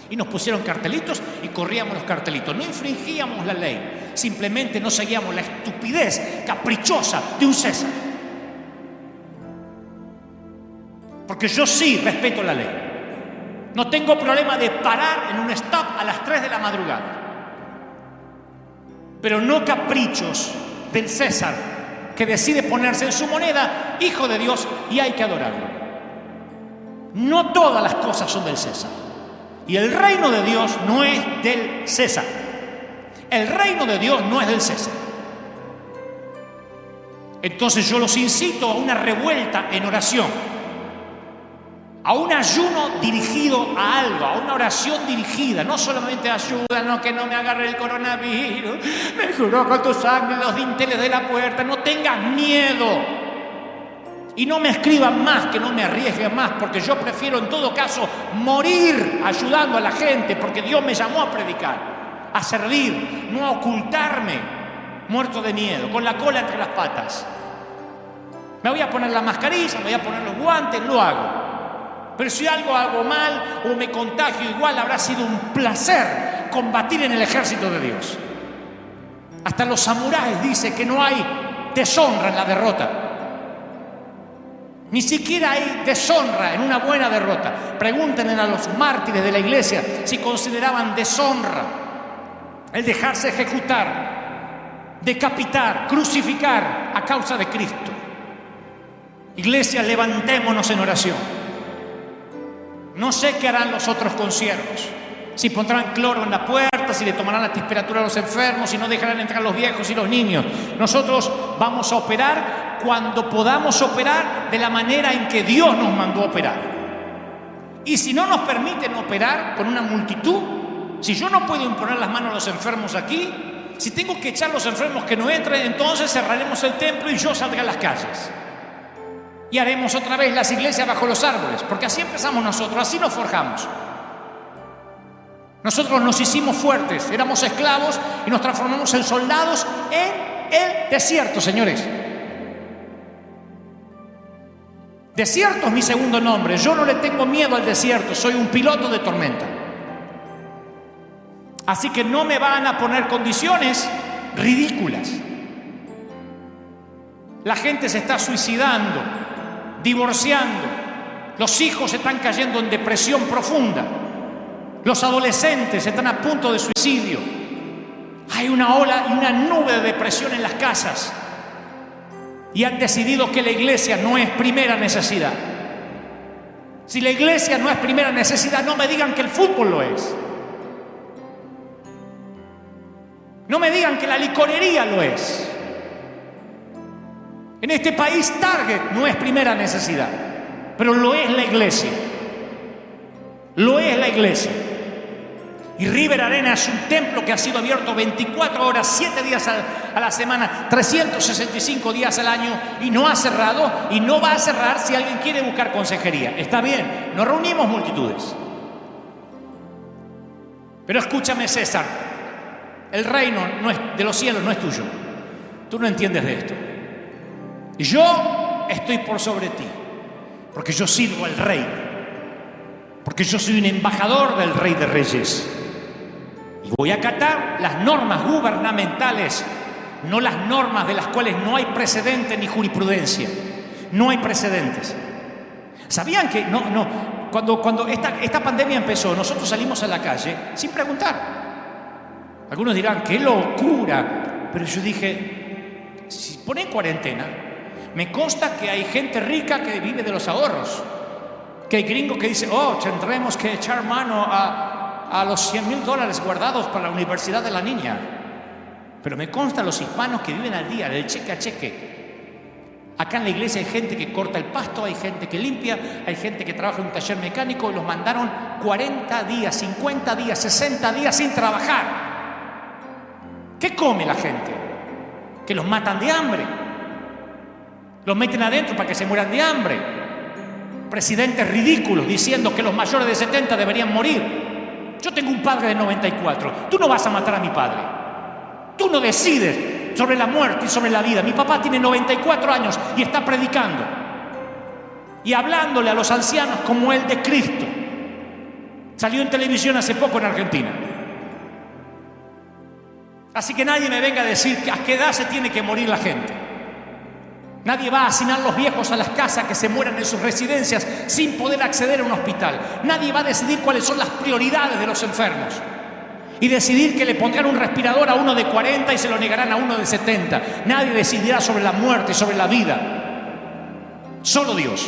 Y nos pusieron cartelitos y corríamos los cartelitos. No infringíamos la ley, simplemente no seguíamos la estupidez caprichosa de un César. Porque yo sí respeto la ley. No tengo problema de parar en un stop a las 3 de la madrugada. Pero no caprichos del César, que decide ponerse en su moneda hijo de Dios y hay que adorarlo. No todas las cosas son del César. Y el reino de Dios no es del César. El reino de Dios no es del César. Entonces yo los incito a una revuelta en oración, a un ayuno dirigido a algo, a una oración dirigida. No solamente ayúdanos que no me agarre el coronavirus, me juró con tu sangre los dinteles de la puerta. No tengas miedo. Y no me escriban más, que no me arriesgue más, porque yo prefiero en todo caso morir ayudando a la gente, porque Dios me llamó a predicar, a servir, no a ocultarme, muerto de miedo, con la cola entre las patas. Me voy a poner la mascarilla, me voy a poner los guantes, lo hago. Pero si algo hago mal o me contagio, igual habrá sido un placer combatir en el ejército de Dios. Hasta los samuráis dicen que no hay deshonra en la derrota. Ni siquiera hay deshonra en una buena derrota. Pregúntenle a los mártires de la iglesia si consideraban deshonra el dejarse ejecutar, decapitar, crucificar a causa de Cristo. Iglesia, levantémonos en oración. No sé qué harán los otros consiervos. Si pondrán cloro en la puerta, si le tomarán la temperatura a los enfermos, si no dejarán entrar a los viejos y los niños. Nosotros vamos a operar cuando podamos operar de la manera en que Dios nos mandó a operar. Y si no nos permiten operar con una multitud, si yo no puedo imponer las manos a los enfermos aquí, si tengo que echar a los enfermos que no entren, entonces cerraremos el templo y yo saldré a las calles. Y haremos otra vez las iglesias bajo los árboles, porque así empezamos nosotros, así nos forjamos. Nosotros nos hicimos fuertes, éramos esclavos y nos transformamos en soldados en el desierto, señores. Desierto es mi segundo nombre. Yo no le tengo miedo al desierto, soy un piloto de tormenta. Así que no me van a poner condiciones ridículas. La gente se está suicidando, divorciando, los hijos están cayendo en depresión profunda, los adolescentes están a punto de suicidio, hay una ola y una nube de depresión en las casas y han decidido que la iglesia no es primera necesidad. Si la iglesia no es primera necesidad, no me digan que el fútbol lo es. No me digan que la licorería lo es. En este país Target no es primera necesidad, pero lo es la iglesia. Lo es la iglesia. Y River Arena es un templo que ha sido abierto 24 horas, 7 días a la semana, 365 días al año, y no ha cerrado y no va a cerrar si alguien quiere buscar consejería. Está bien, nos reunimos multitudes. Pero escúchame, César, el reino de los cielos no es tuyo. Tú no entiendes de esto. Yo estoy por sobre ti, porque yo sirvo al rey, porque yo soy un embajador del Rey de Reyes. Y voy a acatar las normas gubernamentales, no las normas de las cuales no hay precedente ni jurisprudencia. No hay precedentes. ¿Sabían que cuando esta pandemia empezó, nosotros salimos a la calle sin preguntar? Algunos dirán, ¡qué locura! Pero yo dije, si ponen cuarentena, me consta que hay gente rica que vive de los ahorros. Que hay gringos que dicen, tendremos que echar mano a los $100,000 guardados para la universidad de la niña. Pero me consta los hispanos que viven al día, del cheque a cheque. Acá en la iglesia hay gente que corta el pasto, hay gente que limpia, hay gente que trabaja en un taller mecánico y los mandaron 40 días, 50 días, 60 días sin trabajar. ¿Qué come la gente? Que los matan de hambre. Los meten adentro para que se mueran de hambre. Presidentes ridículos diciendo que los mayores de 70 deberían morir. Yo tengo un padre de 94. Tú no vas a matar a mi padre. Tú no decides sobre la muerte y sobre la vida. Mi papá tiene 94 años y está predicando y hablándole a los ancianos como el de Cristo. Salió en televisión hace poco en Argentina. Así que nadie me venga a decir a qué edad se tiene que morir la gente. Nadie va a asignar a los viejos a las casas que se mueran en sus residencias sin poder acceder a un hospital. Nadie va a decidir cuáles son las prioridades de los enfermos y decidir que le pondrán un respirador a uno de 40 y se lo negarán a uno de 70. Nadie decidirá sobre la muerte y sobre la vida. Solo Dios.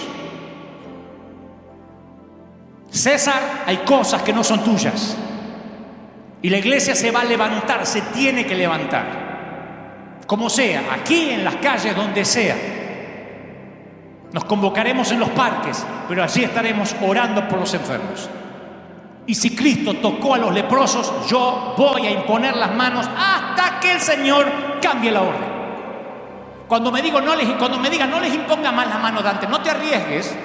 César, hay cosas que no son tuyas. Y la iglesia se va a levantar, se tiene que levantar. Como sea, aquí en las calles, donde sea. Nos convocaremos en los parques, pero allí estaremos orando por los enfermos. Y si Cristo tocó a los leprosos, yo voy a imponer las manos hasta que el Señor cambie la orden. Cuando me digan no les imponga más las manos de antes, no te arriesgues.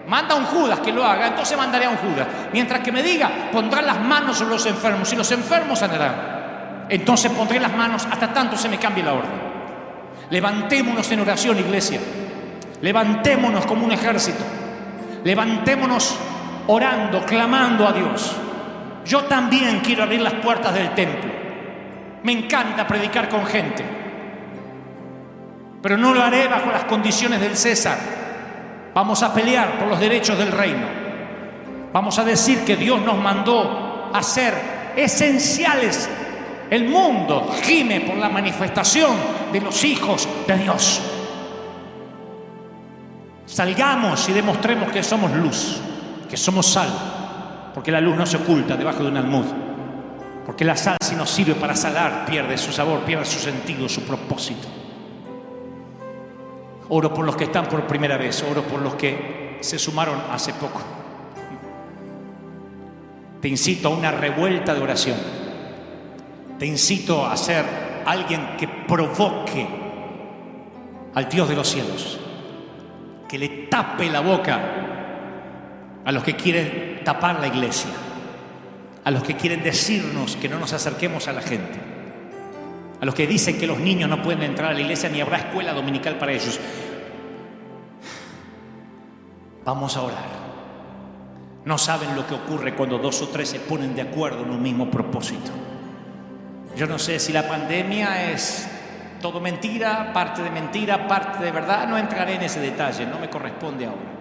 Manda a un Judas que lo haga, entonces mandaré a un Judas. Mientras que me diga, pondrán las manos sobre los enfermos y los enfermos sanarán. Entonces pondré las manos hasta tanto se me cambie la orden. Levantémonos en oración, iglesia. Levantémonos como un ejército. Levantémonos orando, clamando a Dios. Yo también quiero abrir las puertas del templo. Me encanta predicar con gente. Pero no lo haré bajo las condiciones del César. Vamos a pelear por los derechos del reino. Vamos a decir que Dios nos mandó a ser esenciales. El mundo gime por la manifestación de los hijos de Dios. Salgamos y demostremos que somos luz. que somos sal, porque la luz no se oculta debajo de un almud, porque la sal, si no sirve para salar, pierde su sabor, pierde su sentido, su propósito. Oro por los que están por primera vez, oro por los que se sumaron hace poco. Te incito a una revuelta de oración. Te incito a ser alguien que provoque al Dios de los cielos, que le tape la boca a los que quieren tapar la iglesia, a los que quieren decirnos que no nos acerquemos a la gente, a los que dicen que los niños no pueden entrar a la iglesia ni habrá escuela dominical para ellos. Vamos a orar. No saben lo que ocurre cuando 2 o 3 se ponen de acuerdo en un mismo propósito. Yo no sé si la pandemia es todo mentira, parte de verdad. No entraré en ese detalle, no me corresponde ahora.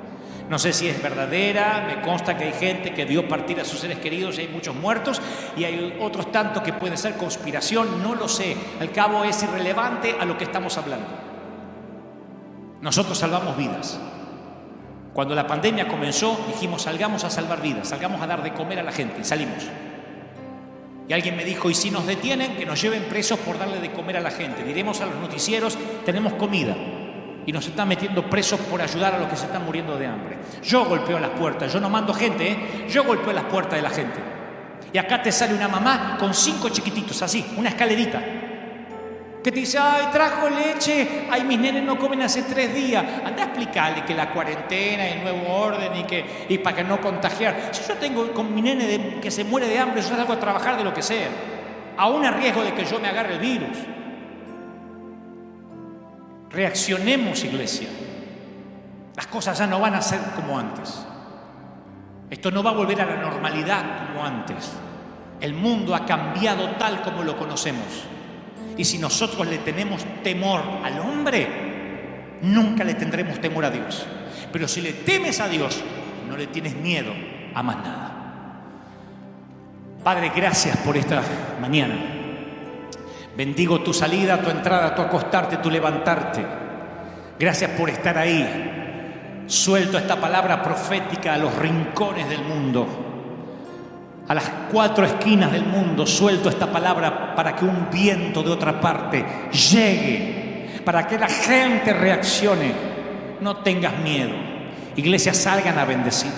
No sé si es verdadera, me consta que hay gente que vio partir a sus seres queridos y hay muchos muertos, y hay otros tantos que puede ser conspiración, no lo sé. Al cabo es irrelevante a lo que estamos hablando. Nosotros salvamos vidas. Cuando la pandemia comenzó, dijimos, salgamos a salvar vidas, salgamos a dar de comer a la gente, y salimos. Y alguien me dijo, ¿y si nos detienen? Que nos lleven presos por darle de comer a la gente. Diremos a los noticieros, tenemos comida. Y nos están metiendo presos por ayudar a los que se están muriendo de hambre. Yo golpeo las puertas, yo no mando gente, yo golpeo las puertas de la gente. Y acá te sale una mamá con 5 chiquititos, así, una escalerita, que te dice, ay, trajo leche, ay, mis nenes no comen hace 3 días. Anda a explicarle que la cuarentena, el nuevo orden y para que no contagiar. Si yo tengo con mi nene que se muere de hambre, yo salgo a trabajar de lo que sea, aún a riesgo de que yo me agarre el virus. Reaccionemos, iglesia. Las cosas ya no van a ser como antes. Esto no va a volver a la normalidad como antes. El mundo ha cambiado tal como lo conocemos. Y si nosotros le tenemos temor al hombre, nunca le tendremos temor a Dios. Pero si le temes a Dios, no le tienes miedo a más nada. Padre, gracias por esta mañana. Bendigo tu salida, tu entrada, tu acostarte, tu levantarte. Gracias por estar ahí. Suelto esta palabra profética a los rincones del mundo, a las 4 esquinas del mundo. Suelto esta palabra para que un viento de otra parte llegue, para que la gente reaccione. No tengas miedo. Iglesias, salgan a bendecir.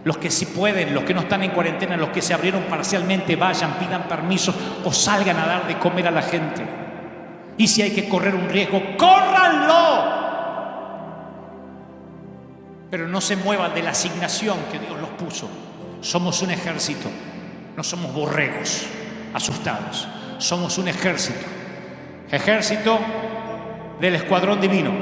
Los que sí pueden, los que no están en cuarentena, los que se abrieron parcialmente, vayan, pidan permiso o salgan a dar de comer a la gente. Y si hay que correr un riesgo, ¡córranlo! Pero no se muevan de la asignación que Dios los puso. Somos un ejército, no somos borregos asustados. Somos un ejército. Ejército del escuadrón divino.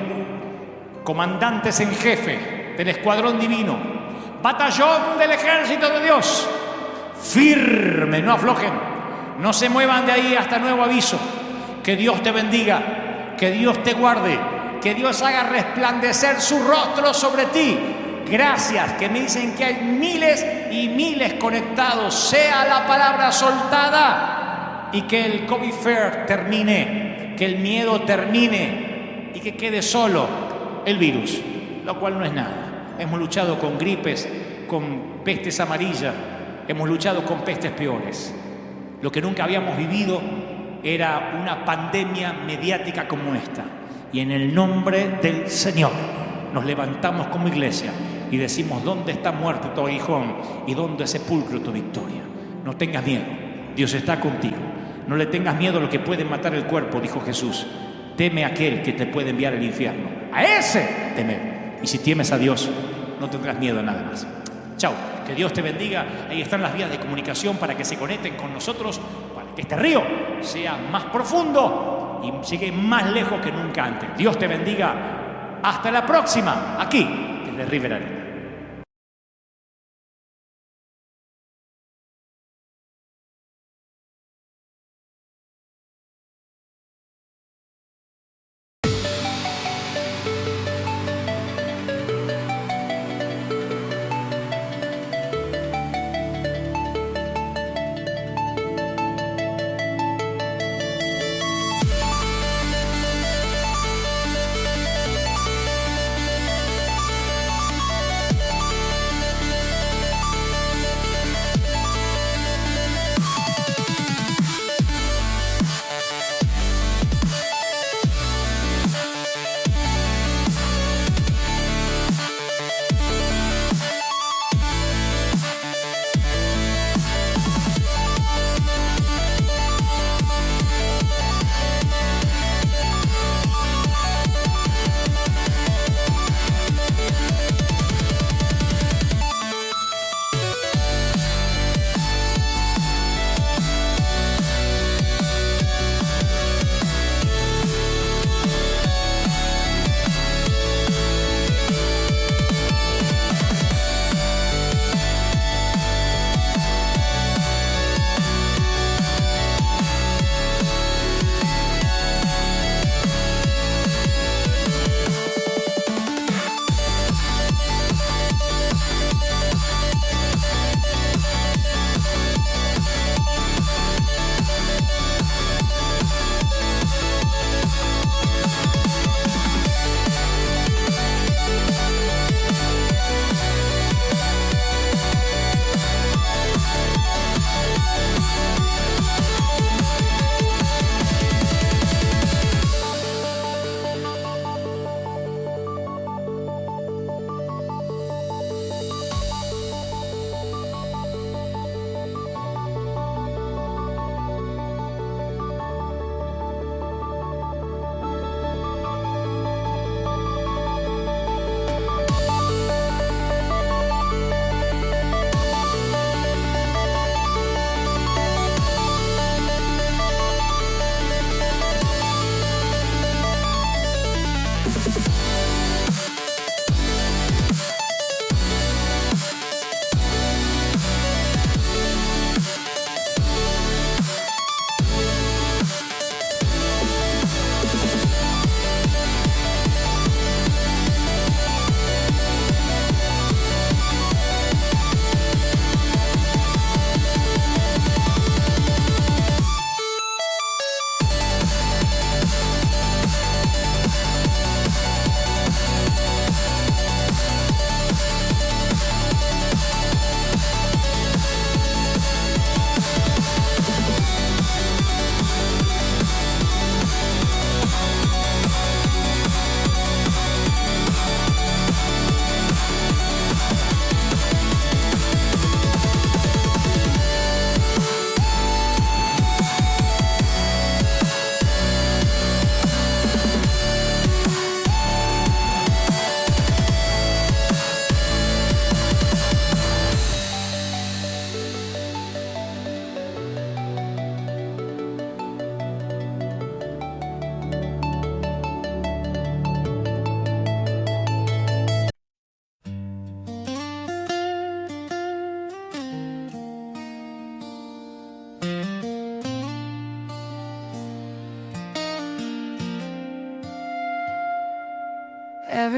Comandantes en jefe del escuadrón divino. Batallón del ejército de Dios. Firme, no aflojen. No se muevan de ahí hasta nuevo aviso. Que Dios te bendiga. Que Dios te guarde. Que Dios haga resplandecer su rostro sobre ti. Gracias, que me dicen que hay miles y miles conectados. Sea la palabra soltada. Y que el COVID fair termine. Que el miedo termine. Y que quede solo el virus. Lo cual no es nada. Hemos luchado con gripes, con pestes amarillas, hemos luchado con pestes peores. Lo que nunca habíamos vivido era una pandemia mediática como esta. Y en el nombre del Señor nos levantamos como iglesia y decimos, ¿dónde está muerto tu aguijón y dónde sepulcro tu victoria? No tengas miedo, Dios está contigo. No le tengas miedo a lo que puede matar el cuerpo, dijo Jesús. Teme a aquel que te puede enviar al infierno. A ese temer. Y si temes a Dios, no tendrás miedo a nada más. Chao, que Dios te bendiga. Ahí están las vías de comunicación para que se conecten con nosotros, para que este río sea más profundo y llegue más lejos que nunca antes. Dios te bendiga. Hasta la próxima, aquí, desde River Arena.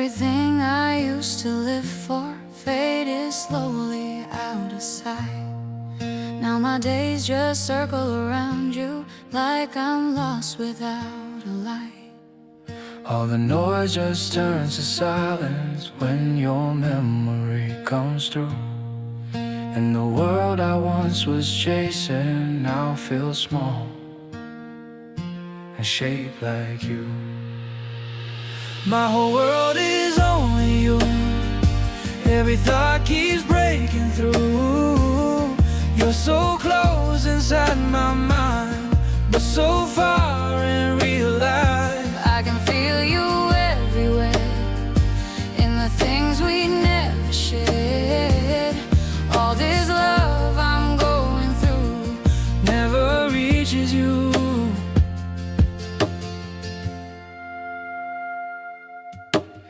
Everything I used to live for faded slowly out of sight. Now my days just circle around you like I'm lost without a light. All the noise just turns to silence when your memory comes through. And the world I once was chasing now feels small and shaped like you. My whole world is only you. Every thought keeps breaking through. You're so close inside my mind, but so far in real life. I can feel you everywhere, in the things we never shared. All this love I'm going through never reaches you.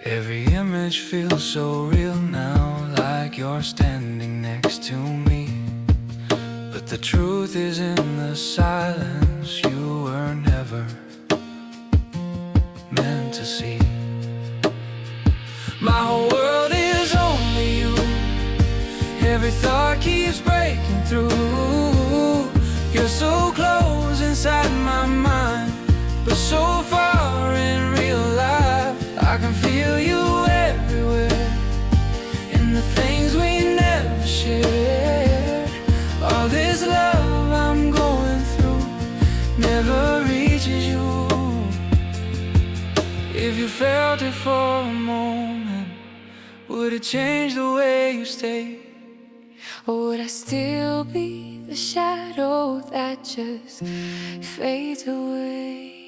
Every image feels so real now, like you're standing next to me. But the truth is in the silence, you were never meant to see. My whole world is only you. Every thought keeps breaking through. You're so close inside my mind, but so far in real life. I can feel you everywhere, in the things we never shared. All this love I'm going through never reaches you. If you felt it for a moment, would it change the way you stay? Or would I still be the shadow that just fades away?